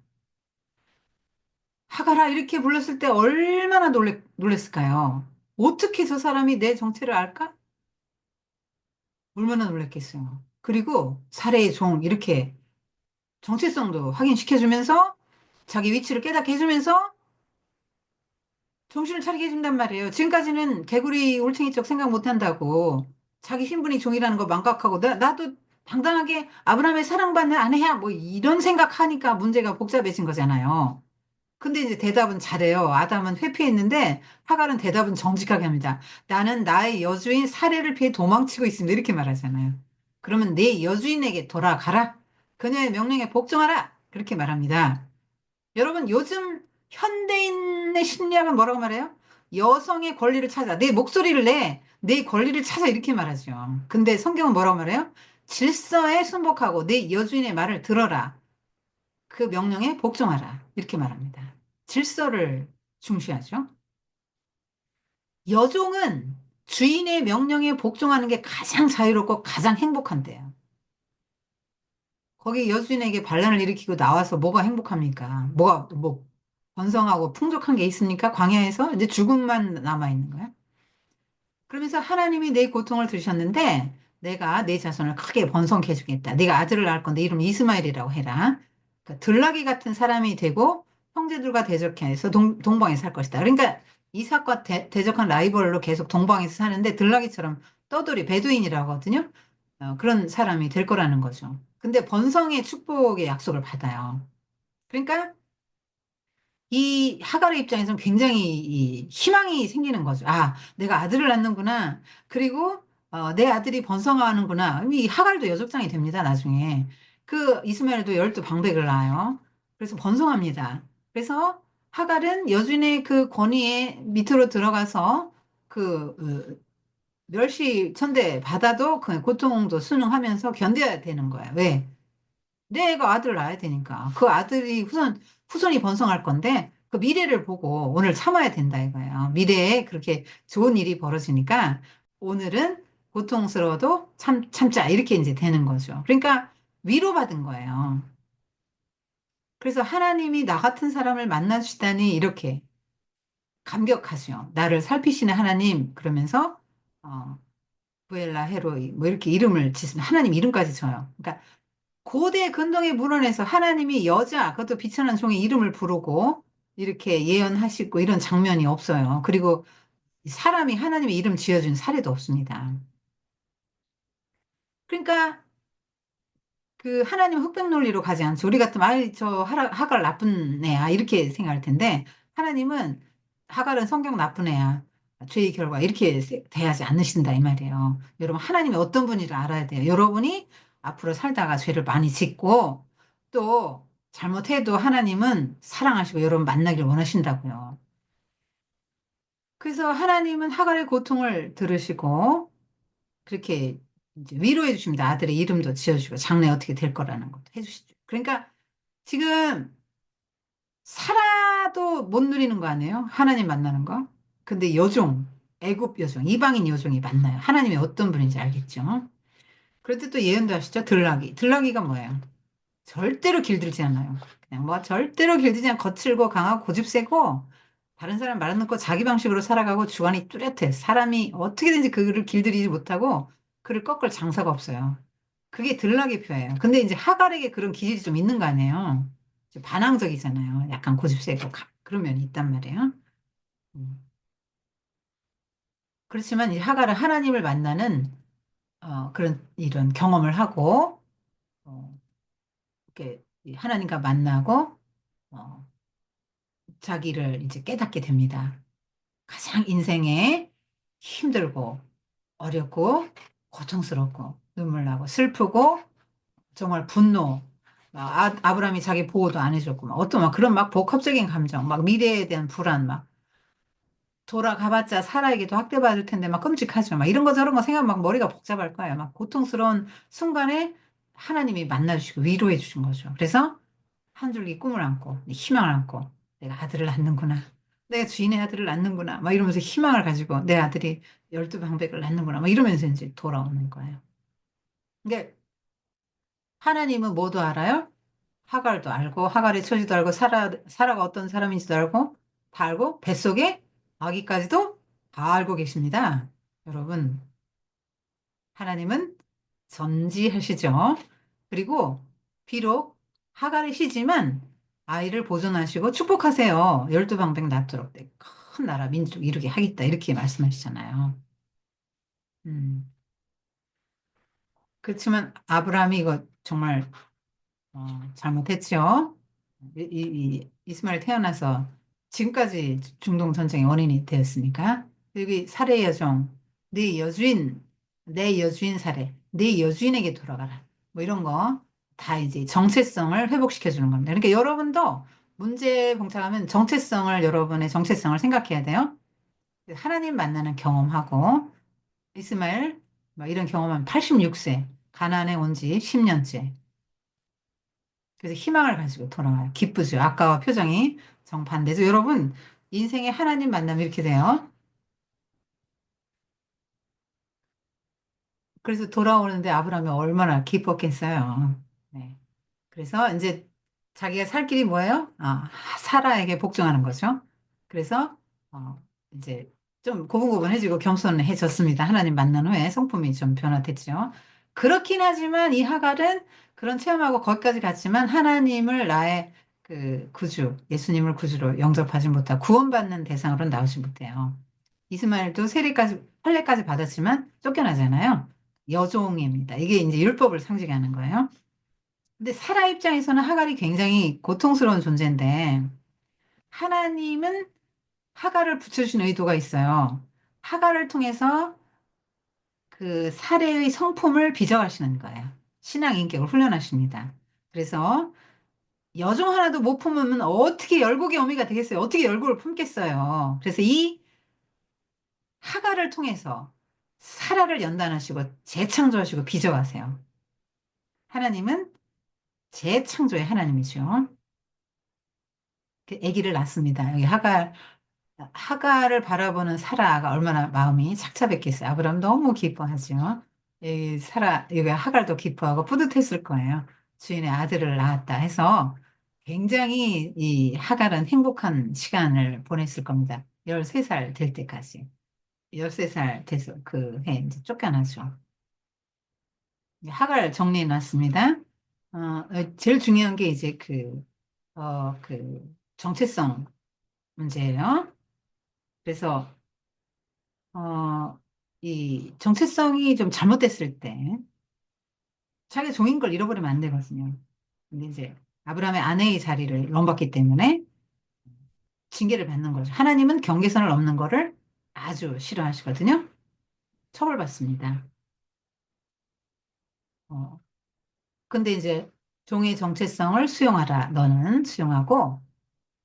하갈아 이렇게 불렀을 때 얼마나 놀랬을까요? 어떻게 저 사람이 내 정체를 알까? 얼마나 놀랬겠어요. 그리고 사례의 종 이렇게 정체성도 확인시켜주면서 자기 위치를 깨닫게 해주면서 정신을 차리게 해준단 말이에요. 지금까지는 개구리 올챙이 쪽 생각 못한다고 자기 신분이 종이라는 거 망각하고 나도 당당하게 아브라함의 사랑받는 아내야 뭐 이런 생각하니까 문제가 복잡해진 거잖아요. 근데 이제 대답은 잘해요. 아담은 회피했는데 하갈은 대답은 정직하게 합니다. 나는 나의 여주인 사례를 피해 도망치고 있습니다. 이렇게 말하잖아요. 그러면 내 여주인에게 돌아가라. 그녀의 명령에 복종하라. 그렇게 말합니다. 여러분 요즘 현대인의 심리학은 뭐라고 말해요? 여성의 권리를 찾아. 내 목소리를 내. 내 권리를 찾아. 이렇게 말하죠. 근데 성경은 뭐라고 말해요? 질서에 순복하고 내 여주인의 말을 들어라. 그 명령에 복종하라. 이렇게 말합니다. 질서를 중시하죠. 여종은 주인의 명령에 복종하는 게 가장 자유롭고 가장 행복한데요. 거기 여주인에게 반란을 일으키고 나와서 뭐가 행복합니까? 뭐가 뭐 번성하고 풍족한 게 있습니까? 광야에서 이제 죽음만 남아 있는 거야. 그러면서 하나님이 내 고통을 들으셨는데 내가 내 자손을 크게 번성케 해주겠다. 네가 아들을 낳을 건데 이름 이스마엘이라고 해라. 그러니까 들나귀 같은 사람이 되고 형제들과 대적해 해서 동방에 살 것이다. 그러니까 이삭과 대적한 라이벌로 계속 동방에서 사는데 들나귀처럼 떠돌이 베두인이라고 하거든요. 그런 사람이 될 거라는 거죠. 근데 번성의 축복의 약속을 받아요. 그러니까 이 하갈의 입장에서는 굉장히 이 희망이 생기는 거죠. 아, 내가 아들을 낳는구나. 그리고 내 아들이 번성하는구나. 이 하갈도 여족장이 됩니다, 나중에. 그 이스마엘도 12방백을 낳아요. 그래서 번성합니다. 그래서 하갈은 여준의 그 권위에 밑으로 들어가서 그 멸시 천대 받아도 그 고통도 순응하면서 견뎌야 되는 거야. 왜? 내가 아들을 낳아야 되니까. 그 아들이 후손이 번성할 건데, 그 미래를 보고 오늘 참아야 된다 이거예요. 미래에 그렇게 좋은 일이 벌어지니까, 오늘은 고통스러워도 참자. 이렇게 이제 되는 거죠. 그러니까 위로받은 거예요. 그래서 하나님이 나 같은 사람을 만나주시다니 이렇게 감격하죠. 나를 살피시는 하나님, 그러면서, 부엘라 헤로이, 뭐 이렇게 이름을 짓습니다. 하나님 이름까지 줘요. 그러니까 고대 근동의 문헌에서 하나님이 여자, 그것도 비천한 종의 이름을 부르고 이렇게 예언하시고 이런 장면이 없어요. 그리고 사람이 하나님의 이름 지어준 사례도 없습니다. 그러니까 그 하나님 흑백 논리로 가지 않죠. 우리 같으면 아이 저 하갈 나쁜 애야 이렇게 생각할 텐데 하나님은 하갈은 성격 나쁜 애야. 죄의 결과 이렇게 대하지 않으신다 이 말이에요. 여러분 하나님이 어떤 분인지를 알아야 돼요. 여러분이 앞으로 살다가 죄를 많이 짓고 또 잘못해도 하나님은 사랑하시고 여러분 만나길 원하신다고요. 그래서 하나님은 하갈의 고통을 들으시고 그렇게 이제 위로해 주십니다. 아들의 이름도 지어주시고 장래 어떻게 될 거라는 것도 해주시죠. 그러니까 지금 살아도 못 누리는 거 아니에요? 하나님 만나는 거. 근데 여종, 애굽 여종, 이방인 여종이 만나요. 하나님이 어떤 분인지 알겠죠? 그럴 때 또 예언도 하시죠? 들나귀. 들나귀가 뭐예요? 절대로 길들지 않아요. 그냥 뭐 절대로 길들지 않고 거칠고 강하고 고집세고 다른 사람 말 안 듣고 자기 방식으로 살아가고 주관이 뚜렷해. 사람이 어떻게든지 그를 길들이지 못하고 그를 꺾을 장사가 없어요. 그게 들나귀 표예요. 근데 이제 하갈에게 그런 기질이 좀 있는 거 아니에요. 이제 반항적이잖아요. 약간 고집세고 그런 면이 있단 말이에요. 음. 그렇지만 이 하갈은 하나님을 만나는 그런 이런 경험을 하고 어, 이렇게 하나님과 만나고 어, 자기를 이제 깨닫게 됩니다. 가장 인생에 힘들고 어렵고 고통스럽고 눈물 나고 슬프고 정말 분노. 막 아브라함이 자기 보호도 안 해줬고 막 어떤 막 그런 막 복합적인 감정, 막 미래에 대한 불안, 막 돌아가봤자 사라에게도 학대받을 텐데 막 끔찍하죠. 막 이런 거 저런 거 생각하면 막 머리가 복잡할 거예요. 막 고통스러운 순간에 하나님이 만나주시고 위로해 주신 거죠. 그래서 한 줄기 꿈을 안고 희망을 안고 내가 아들을 낳는구나. 내가 주인의 아들을 낳는구나. 막 이러면서 희망을 가지고 내 아들이 12방백을 낳는구나. 막 이러면서 이제 돌아오는 거예요. 근데 하나님은 뭐도 알아요? 하갈도 알고 하갈의 처지도 알고 사라가 어떤 사람인지도 알고 다 알고 뱃속에 아기까지도 다 알고 계십니다. 여러분, 하나님은 전지하시죠. 그리고 비록 하갈의 시지만 아이를 보존하시고 축복하세요. 12방백 낳도록 큰 나라 민족 이루게 하겠다. 이렇게 말씀하시잖아요. 음. 그렇지만 아브라함이 이거 정말 잘못했죠. 이스마엘 태어나서 지금까지 중동 전쟁의 원인이 되었으니까. 여기 살해 여종, 내 여주인 살해, 네 여주인에게 돌아가라. 뭐 이런 거 다 이제 정체성을 회복시켜 주는 겁니다. 그러니까 여러분도 문제에 봉착하면 정체성을 여러분의 정체성을 생각해야 돼요. 하나님 만나는 경험하고 이스마엘 뭐 이런 경험하면 86세 가나안에 온 지 10년째. 그래서 희망을 가지고 돌아와요. 기쁘죠. 아까와 표정이 정반대죠. 여러분, 인생에 하나님 만나면 이렇게 돼요. 그래서 돌아오는데 아브라함이 얼마나 기뻤겠어요. 네. 그래서 이제 자기가 살 길이 뭐예요? 사라에게 복종하는 거죠. 그래서 이제 좀 고분고분해지고 겸손해졌습니다. 하나님 만난 후에 성품이 좀 변화됐죠. 그렇긴 하지만 이 하갈은 그런 체험하고 거기까지 갔지만 하나님을 나의 그 구주, 예수님을 구주로 영접하지 못하고 구원받는 대상으로 나오지 못해요. 이스마엘도 세례까지, 할례까지 받았지만 쫓겨나잖아요. 여종입니다. 이게 이제 율법을 상징하는 거예요. 근데 사라 입장에서는 하갈이 굉장히 고통스러운 존재인데 하나님은 하갈을 붙여주신 의도가 있어요. 하갈을 통해서 그 사례의 성품을 빚어가시는 거예요. 신앙 인격을 훈련하십니다. 그래서 여종 하나도 못 품으면 어떻게 열국의 어미가 되겠어요? 어떻게 열국을 품겠어요? 그래서 이 하갈을 통해서 사라를 연단하시고 재창조하시고 빚어가세요. 하나님은 재창조의 하나님이죠. 그 아기를 낳습니다. 여기 하갈을 바라보는 사라가 얼마나 마음이 착잡했겠어요. 아브라함 너무 기뻐하죠. 이 여기 하갈도 기뻐하고 뿌듯했을 거예요. 주인의 아들을 낳았다 해서 굉장히 이 하갈은 행복한 시간을 보냈을 겁니다. 13살 될 때까지. 13살 돼서 그 해 이제 쫓겨나죠. 이제 하갈 정리해 놨습니다. 제일 중요한 게 이제 그 정체성 문제예요. 그래서 어, 이 정체성이 좀 잘못됐을 때 자기 종인 걸 잃어버리면 안 되거든요. 근데 이제 아브라함의 아내의 자리를 넘봤기 때문에 징계를 받는 거죠. 하나님은 경계선을 넘는 거를 아주 싫어하시거든요. 처벌받습니다. 어, 근데 이제 종의 정체성을 수용하라. 너는 수용하고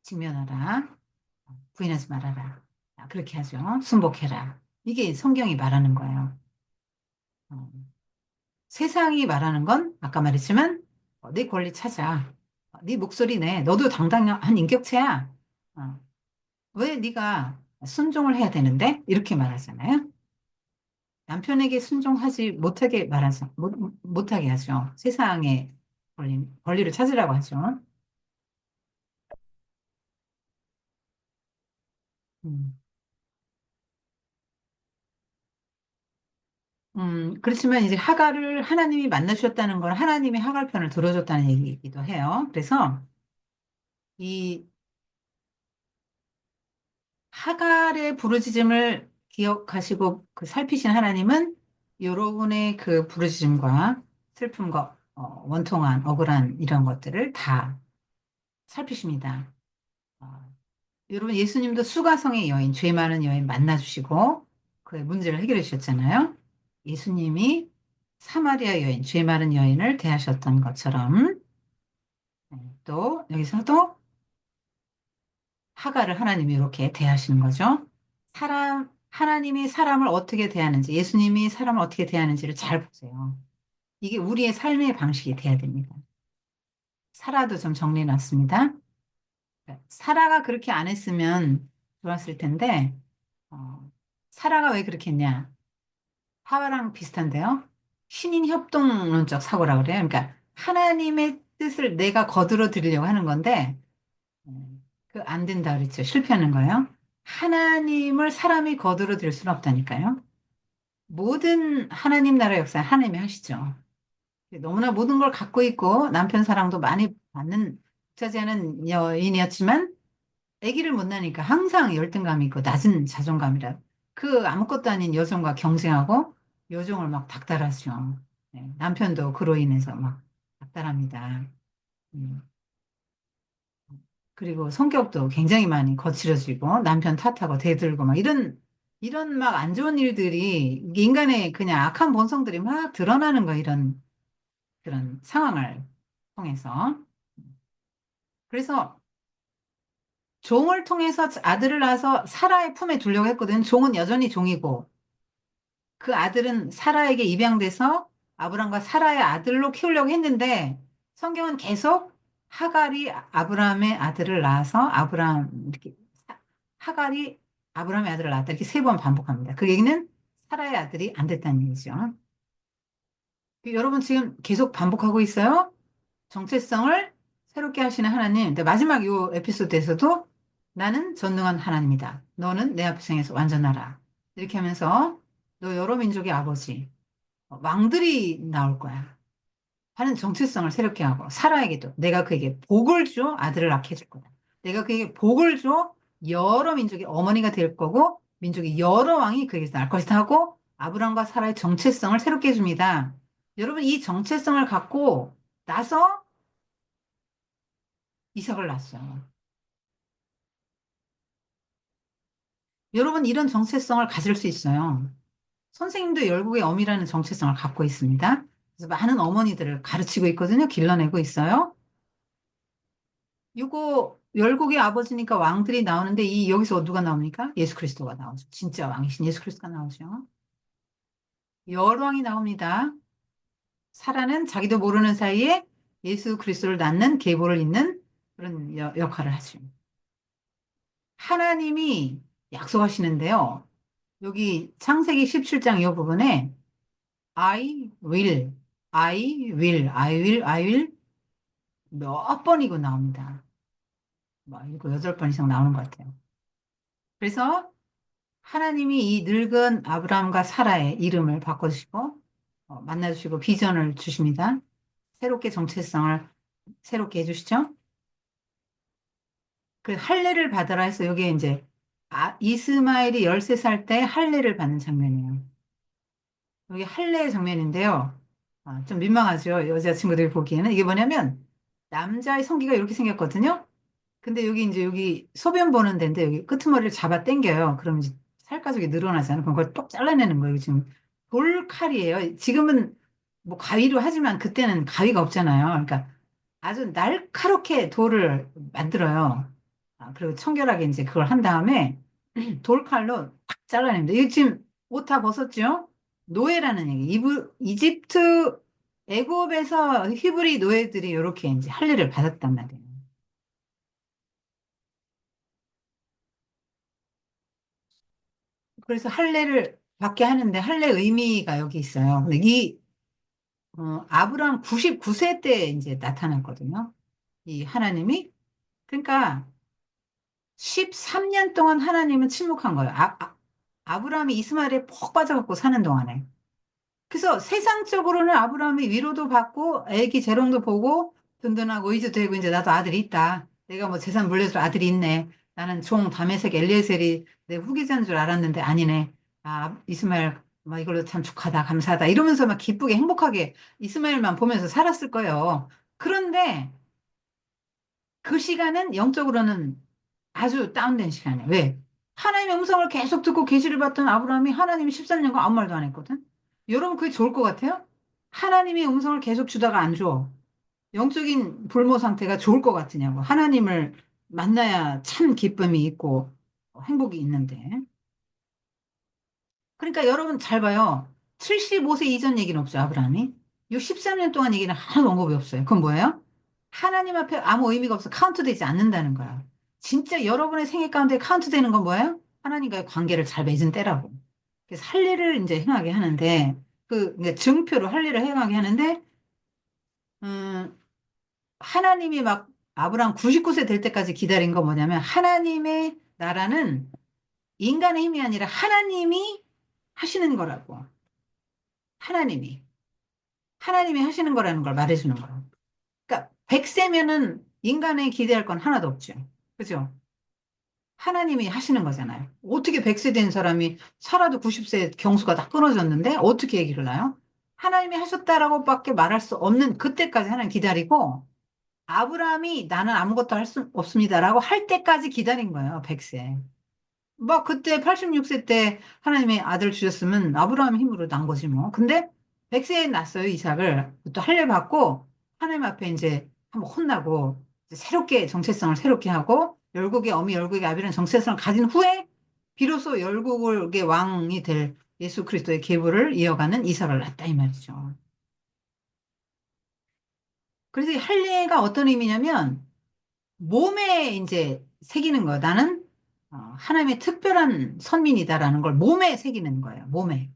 직면하라. 부인하지 말아라. 그렇게 하죠. 순복해라. 이게 성경이 말하는 거예요. 어, 세상이 말하는 건 아까 말했지만 네 권리 찾아. 네 목소리 내. 너도 당당한 인격체야. 어, 왜 네가 순종을 해야 되는데? 이렇게 말하잖아요. 남편에게 순종하지 못하게 말하죠. 못하게 하죠. 세상의 권리를 찾으라고 하죠. 음. 그렇지만 이제 하갈을 하나님이 만나주셨다는 건 하나님이 하갈 편을 들어줬다는 얘기이기도 해요. 그래서 이 하갈의 부르짖음을 기억하시고 그 살피신 하나님은 여러분의 그 부르짖음과 슬픔과 원통한 억울한 이런 것들을 다 살피십니다. 어, 여러분 예수님도 수가성의 여인, 죄 많은 여인 만나주시고 그의 문제를 해결해 주셨잖아요. 예수님이 사마리아 여인, 죄 많은 여인을 대하셨던 것처럼 네, 또 여기서도 하갈을 하나님이 이렇게 대하시는 거죠. 하나님이 사람을 어떻게 대하는지, 예수님이 사람을 어떻게 대하는지를 잘 보세요. 이게 우리의 삶의 방식이 돼야 됩니다. 사라도 좀 정리해 놨습니다. 사라가 그렇게 안 했으면 좋았을 텐데, 어, 사라가 왜 그렇게 했냐? 하와랑 비슷한데요. 신인 협동론적 사고라 그래요. 그러니까 하나님의 뜻을 내가 거들어 드리려고 하는 건데, 그 안 된다 그랬죠. 실패하는 거예요. 하나님을 사람이 거두어 들일 수는 없다니까요. 모든 하나님 나라 역사 하나님이 하시죠. 너무나 모든 걸 갖고 있고 남편 사랑도 많이 받는 자지 않은 여인이었지만 아기를 못 낳으니까 항상 열등감이 있고 낮은 자존감이라 그 아무것도 아닌 여종과 경쟁하고 여종을 막 닥달하죠. 네, 남편도 그로 인해서 막 닥달합니다. 음. 그리고 성격도 굉장히 많이 거칠어지고 남편 탓하고 대들고 막 이런 막 안 좋은 일들이 인간의 그냥 악한 본성들이 막 드러나는 거 이런 그런 상황을 통해서. 그래서 종을 통해서 아들을 낳아서 사라의 품에 두려고 했거든. 종은 여전히 종이고 그 아들은 사라에게 입양돼서 아브람과 사라의 아들로 키우려고 했는데 성경은 계속 하갈이 아브라함의 아들을 낳아서 이렇게 하갈이 아브라함의 아들을 낳았다 이렇게 세 번 반복합니다. 그 얘기는 사라의 아들이 안 됐다는 얘기죠. 여러분 지금 계속 반복하고 있어요. 정체성을 새롭게 하시는 하나님. 근데 마지막 요 에피소드에서도 나는 전능한 하나님이다. 너는 내 앞에서 완전하라. 이렇게 하면서 너 여러 민족의 아버지. 왕들이 나올 거야. 하는 정체성을 새롭게 하고 사라에게도 내가 그에게 복을 줘 아들을 낳게 해줄 거다. 내가 그에게 복을 줘 여러 민족의 어머니가 될 거고 민족의 여러 왕이 그에게서 날 것이다 하고 아브라함과 사라의 정체성을 새롭게 해줍니다. 여러분 이 정체성을 갖고 나서 이삭을 낳았어요. 여러분 이런 정체성을 가질 수 있어요. 선생님도 열국의 어미라는 정체성을 갖고 있습니다. 그래서 많은 어머니들을 가르치고 있거든요. 길러내고 있어요. 이거 열국의 아버지니까 왕들이 나오는데 이 여기서 누가 나옵니까? 예수 그리스도가 나오죠. 진짜 왕이신 예수 그리스도가 나오죠. 열왕이 나옵니다. 사라는 자기도 모르는 사이에 예수 그리스도를 낳는 계보를 잇는 그런 역할을 하죠. 하나님이 약속하시는데요. 여기 창세기 17장 이 부분에 I will, I will, I will, I will 몇 번이고 나옵니다. 뭐 일곱 여덟 번 이상 나오는 것 같아요. 그래서 하나님이 이 늙은 아브라함과 사라의 이름을 바꿔주시고 만나주시고 비전을 주십니다. 새롭게 정체성을 새롭게 해주시죠. 그 할례를 받으라 해서 여기에 이제 이스마엘이 13살 때 할례를 받는 장면이에요. 여기 할례 장면인데요. 좀 민망하죠. 여자친구들이 보기에는. 이게 뭐냐면, 남자의 성기가 이렇게 생겼거든요. 근데 여기 이제 여기 소변 보는 데인데 여기 끄트머리를 잡아 당겨요. 그럼 이제 살가죽이 늘어나잖아요. 그럼 그걸 똑 잘라내는 거예요. 지금 돌칼이에요. 지금은 뭐 가위로 하지만 그때는 가위가 없잖아요. 그러니까 아주 날카롭게 돌을 만들어요. 그리고 청결하게 이제 그걸 한 다음에 돌칼로 탁 잘라냅니다. 이거 지금 옷 다 벗었죠? 노예라는 얘기. 이집트, 애굽에서 히브리 노예들이 이렇게 이제 할례를 받았단 말이에요. 그래서 할례를 받게 하는데 할례 의미가 여기 있어요. 근데 아브라함 99세 때 이제 나타났거든요. 이 하나님이. 그러니까 13년 동안 하나님은 침묵한 거예요. 아브라함이 이스마엘에 푹 빠져갖고 사는 동안에. 그래서 세상적으로는 아브라함이 위로도 받고 애기 재롱도 보고 든든하고 의지도 되고 이제 나도 아들이 있다. 내가 뭐 재산 물려줄 아들이 있네. 나는 종 다메섹 엘리에셀이 내 후계자인 줄 알았는데 아니네. 이스마엘 막 이걸로 참 축하다 감사하다 이러면서 막 기쁘게 행복하게 이스마엘만 보면서 살았을 거예요. 그런데 그 시간은 영적으로는 아주 다운된 시간이에요. 왜? 하나님의 음성을 계속 듣고 계시를 받던 아브라함이 하나님이 13년간 아무 말도 안 했거든. 여러분 그게 좋을 것 같아요? 하나님의 음성을 계속 주다가 안 줘. 영적인 불모 상태가 좋을 것 같으냐고. 하나님을 만나야 참 기쁨이 있고 행복이 있는데. 그러니까 여러분 잘 봐요. 75세 이전 얘기는 없죠, 아브라함이. 이 13년 동안 얘기는 하나도 언급이 없어요. 그건 뭐예요? 하나님 앞에 아무 의미가 없어. 카운트되지 않는다는 거야. 진짜 여러분의 생애 가운데 카운트되는 건 뭐예요? 하나님과의 관계를 잘 맺은 때라고. 그래서 할례를 이제 행하게 하는데, 이제 증표로 할례를 행하게 하는데, 음, 하나님이 막 아브라함 99세 될 때까지 기다린 건 뭐냐면, 하나님의 나라는 인간의 힘이 아니라 하나님이 하시는 거라고. 하나님이. 하나님이 하시는 거라는 걸 말해주는 거예요. 그러니까 100세면은 인간의 기대할 건 하나도 없죠. 그죠? 하나님이 하시는 거잖아요. 어떻게 100세 된 사람이 살아도 90세 경수가 다 끊어졌는데 어떻게 얘기를 나요? 하나님이 하셨다라고밖에 말할 수 없는 그때까지 하나님 기다리고 아브라함이 나는 아무것도 할 수 없습니다라고 할 때까지 기다린 거예요. 100세. 뭐 그때 86세 때 하나님의 아들 주셨으면 아브라함 힘으로 난 거지 뭐. 근데 100세에 낳았어요, 이삭을. 또 할례 받고 하나님 앞에 이제 한번 혼나고 이제 새롭게 정체성을 새롭게 하고 열국의 어미 열국의 아비라는 정체성을 가진 후에 비로소 열국의 왕이 될 예수 그리스도의 계보를 이어가는 이삭을 낳았다 이 말이죠. 그래서 이 할례가 어떤 의미냐면 몸에 이제 새기는 거야. 나는 하나님의 특별한 선민이다라는 걸 몸에 새기는 거예요. 몸에.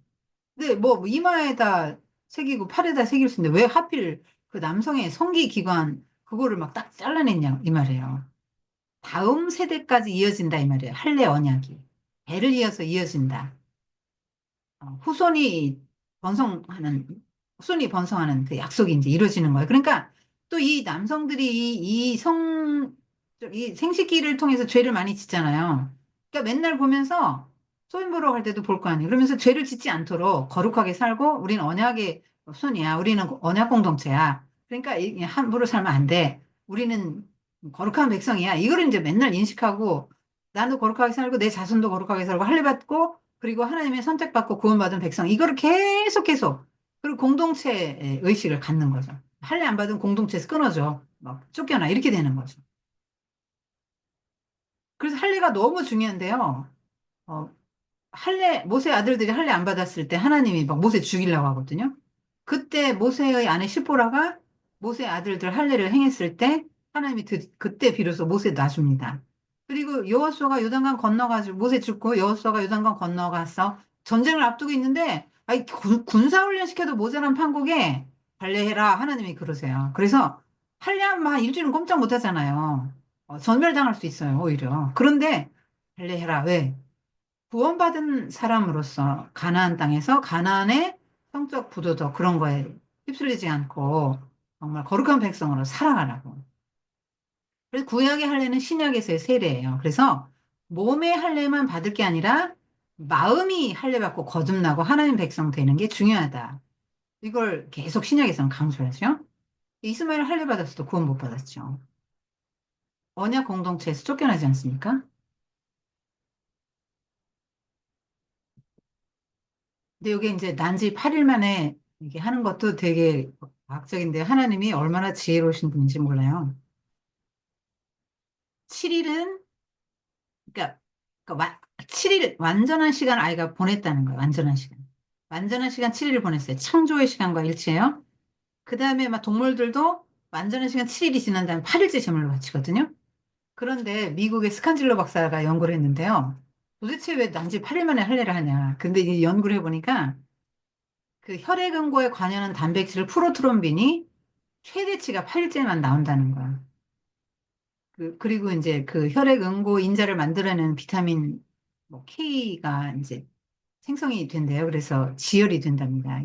근데 뭐 이마에다 새기고 팔에다 새길 수 있는데 왜 하필 그 남성의 성기 기관 그거를 막 딱 잘라냈냐 이 말이에요. 다음 세대까지 이어진다 이 말이에요. 할례 언약이. 배를 이어서 이어진다. 후손이 번성하는 후손이 번성하는 그 약속이 이제 이루어지는 거예요. 그러니까 또 이 남성들이 이 생식기를 통해서 죄를 많이 짓잖아요. 그러니까 맨날 보면서 소인 보러 갈 때도 볼 거 아니에요. 그러면서 죄를 짓지 않도록 거룩하게 살고 우리는 언약의 손이야. 우리는 언약 공동체야. 그러니까 함부로 살면 안 돼. 우리는 거룩한 백성이야. 이거를 이제 맨날 인식하고 나도 거룩하게 살고 내 자손도 거룩하게 살고 할례 받고 그리고 하나님의 선택받고 구원받은 백성, 이거를 계속, 그리고 공동체 의식을 갖는 거죠. 할례 안 받으면 공동체에서 끊어져. 막 쫓겨나. 이렇게 되는 거죠. 그래서 할례가 너무 중요한데요. 어, 모세 아들들이 할례 안 받았을 때 하나님이 막 모세 죽이려고 하거든요. 그때 모세의 아내 시보라가 모세 아들들 할례를 행했을 때 하나님이 그때 비로소 모세 놔줍니다. 그리고 여호수아가 요단강 건너가지고 모세 죽고 여호수아가 요단강 건너가서 전쟁을 앞두고 있는데 아이 군사훈련 시켜도 모자란 판국에 할례해라 하나님이 그러세요. 그래서 할례하면 일주일은 꼼짝 못 하잖아요. 전멸당할 수 있어요 오히려. 그런데 할례해라 왜? 구원받은 사람으로서 가나안 땅에서 가나안의 성적 부도덕 그런 거에 휩쓸리지 않고 정말 거룩한 백성으로 살아가라고. 그래서 구약의 할례는 신약에서의 세례예요. 그래서 몸의 할례만 받을 게 아니라 마음이 할례 받고 거듭나고 하나님 백성 되는 게 중요하다. 이걸 계속 신약에서는 강조하죠. 이스마엘 할례 받았어도 구원 못 받았죠. 언약 공동체에서 쫓겨나지 않습니까? 근데 이게 이제 난지 8일 만에 이게 하는 것도 되게 과학적인데 하나님이 얼마나 지혜로우신 분인지 몰라요. 7일은 그러니까, 7일 완전한 시간 아이가 보냈다는 거예요. 완전한 시간. 완전한 시간 7일을 보냈어요. 창조의 시간과 일치해요. 그 다음에 막 동물들도 완전한 시간 7일이 지난 다음에 8일째 제물로 바치거든요. 그런데 미국의 스칸질러 박사가 연구를 했는데요. 도대체 왜 난지 8일 만에 할례를 하냐. 근데 이 연구를 해보니까 그 혈액응고에 관여하는 단백질 프로트롬빈이 최대치가 8일째만 나온다는 거야. 그리고 이제 그 혈액응고 인자를 만들어내는 비타민 뭐 K가 이제 생성이 된대요. 그래서 지혈이 된답니다.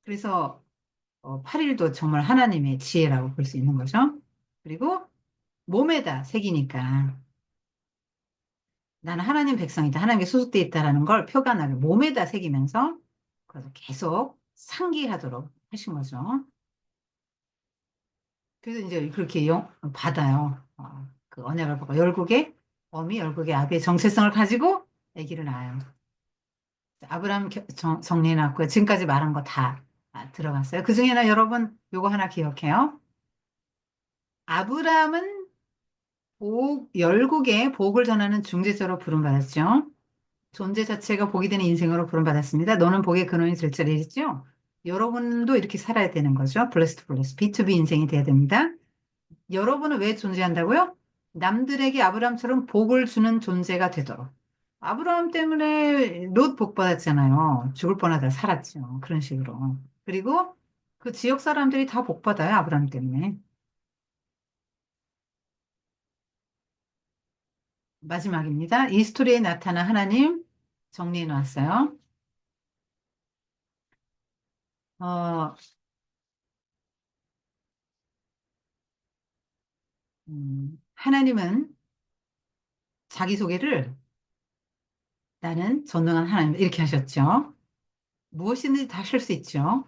그래서 8일도 정말 하나님의 지혜라고 볼 수 있는 거죠. 그리고 몸에다 새기니까 나는 하나님 백성이다. 하나님께 소속돼 있다라는 걸 표관하게 몸에다 새기면서 그래서 계속 상기하도록 하신 거죠. 그래서 이제 그렇게 받아요. 그 언약을 받고 열국의 어미 열국의 아비의 정체성을 가지고 아기를 낳아요. 아브라함 정리해 놨고요. 지금까지 말한 거 다 들어갔어요. 그 중에는 여러분 요거 하나 기억해요. 아브라함은 열국의 복을 전하는 중재자로 부름받았죠. 존재 자체가 복이 되는 인생으로 부름받았습니다. 너는 복의 근원이 될 줄 알겠죠? 여러분도 이렇게 살아야 되는 거죠. 블레스트 블레스. B2B 인생이 돼야 됩니다. 여러분은 왜 존재한다고요? 남들에게 아브라함처럼 복을 주는 존재가 되도록. 아브라함 때문에 롯 복 받았잖아요. 죽을 뻔하다 살았죠. 그런 식으로. 그리고 그 지역 사람들이 다 복 받아요. 아브라함 때문에. 마지막입니다. 이 스토리에 나타난 하나님 정리해 놨어요. 어, 하나님은 자기소개를 나는 전능한 하나님 이렇게 하셨죠. 무엇이든지 다 하실 수 있죠.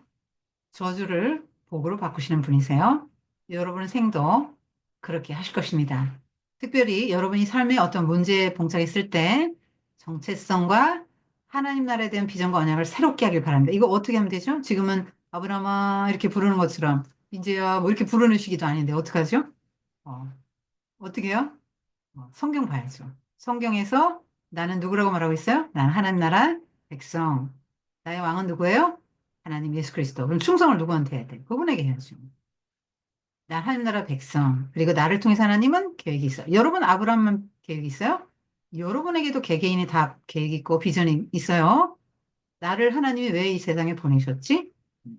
저주를 복으로 바꾸시는 분이세요. 여러분의 생도 그렇게 하실 것입니다. 특별히 여러분이 삶에 어떤 문제에 봉착했을 때 정체성과 하나님 나라에 대한 비전과 언약을 새롭게 하길 바랍니다. 이거 어떻게 하면 되죠? 지금은 아브라함아 이렇게 부르는 것처럼 이제야 뭐 이렇게 부르는 시기도 아닌데 어떡하죠? 어, 어떻게 해요? 성경 봐야죠. 성경에서 나는 누구라고 말하고 있어요? 나는 하나님 나라 백성. 나의 왕은 누구예요? 하나님 예수 그리스도. 그럼 충성을 누구한테 해야 돼? 그분에게 해야죠. 나 하나님 나라 백성. 그리고 나를 통해서 하나님은 계획이 있어요. 여러분 아브라함만 계획이 있어요? 여러분에게도 개개인이 다 계획이 있고 비전이 있어요. 나를 하나님이 왜 이 세상에 보내셨지?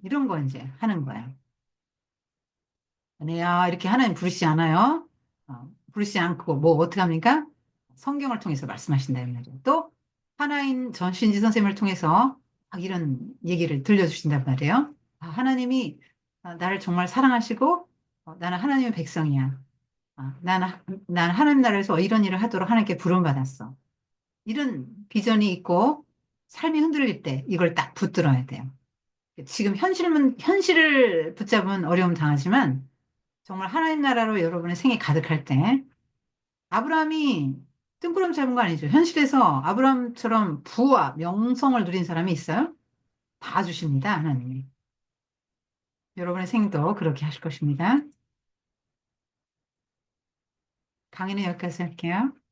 이런 거 이제 하는 거예요. 아니야, 이렇게 하나님 부르시지 않아요. 부르시지 않고 뭐 어떻게 합니까? 성경을 통해서 말씀하신다 이 말이에요. 또 하나인 전신지 선생님을 통해서 막 이런 얘기를 들려주신단 말이에요. 하나님이 나를 정말 사랑하시고 나는 하나님의 백성이야. 나는 하나님 나라에서 이런 일을 하도록 하나님께 부름받았어. 이런 비전이 있고 삶이 흔들릴 때 이걸 딱 붙들어야 돼요. 지금 현실을 붙잡으면 어려움 당하지만 정말 하나님 나라로 여러분의 생이 가득할 때 아브라함이 뜬구름 잡은 거 아니죠. 현실에서 아브라함처럼 부와 명성을 누린 사람이 있어요? 다 주십니다, 하나님이. 여러분의 생도 그렇게 하실 것입니다. 강의는 여기까지 할게요.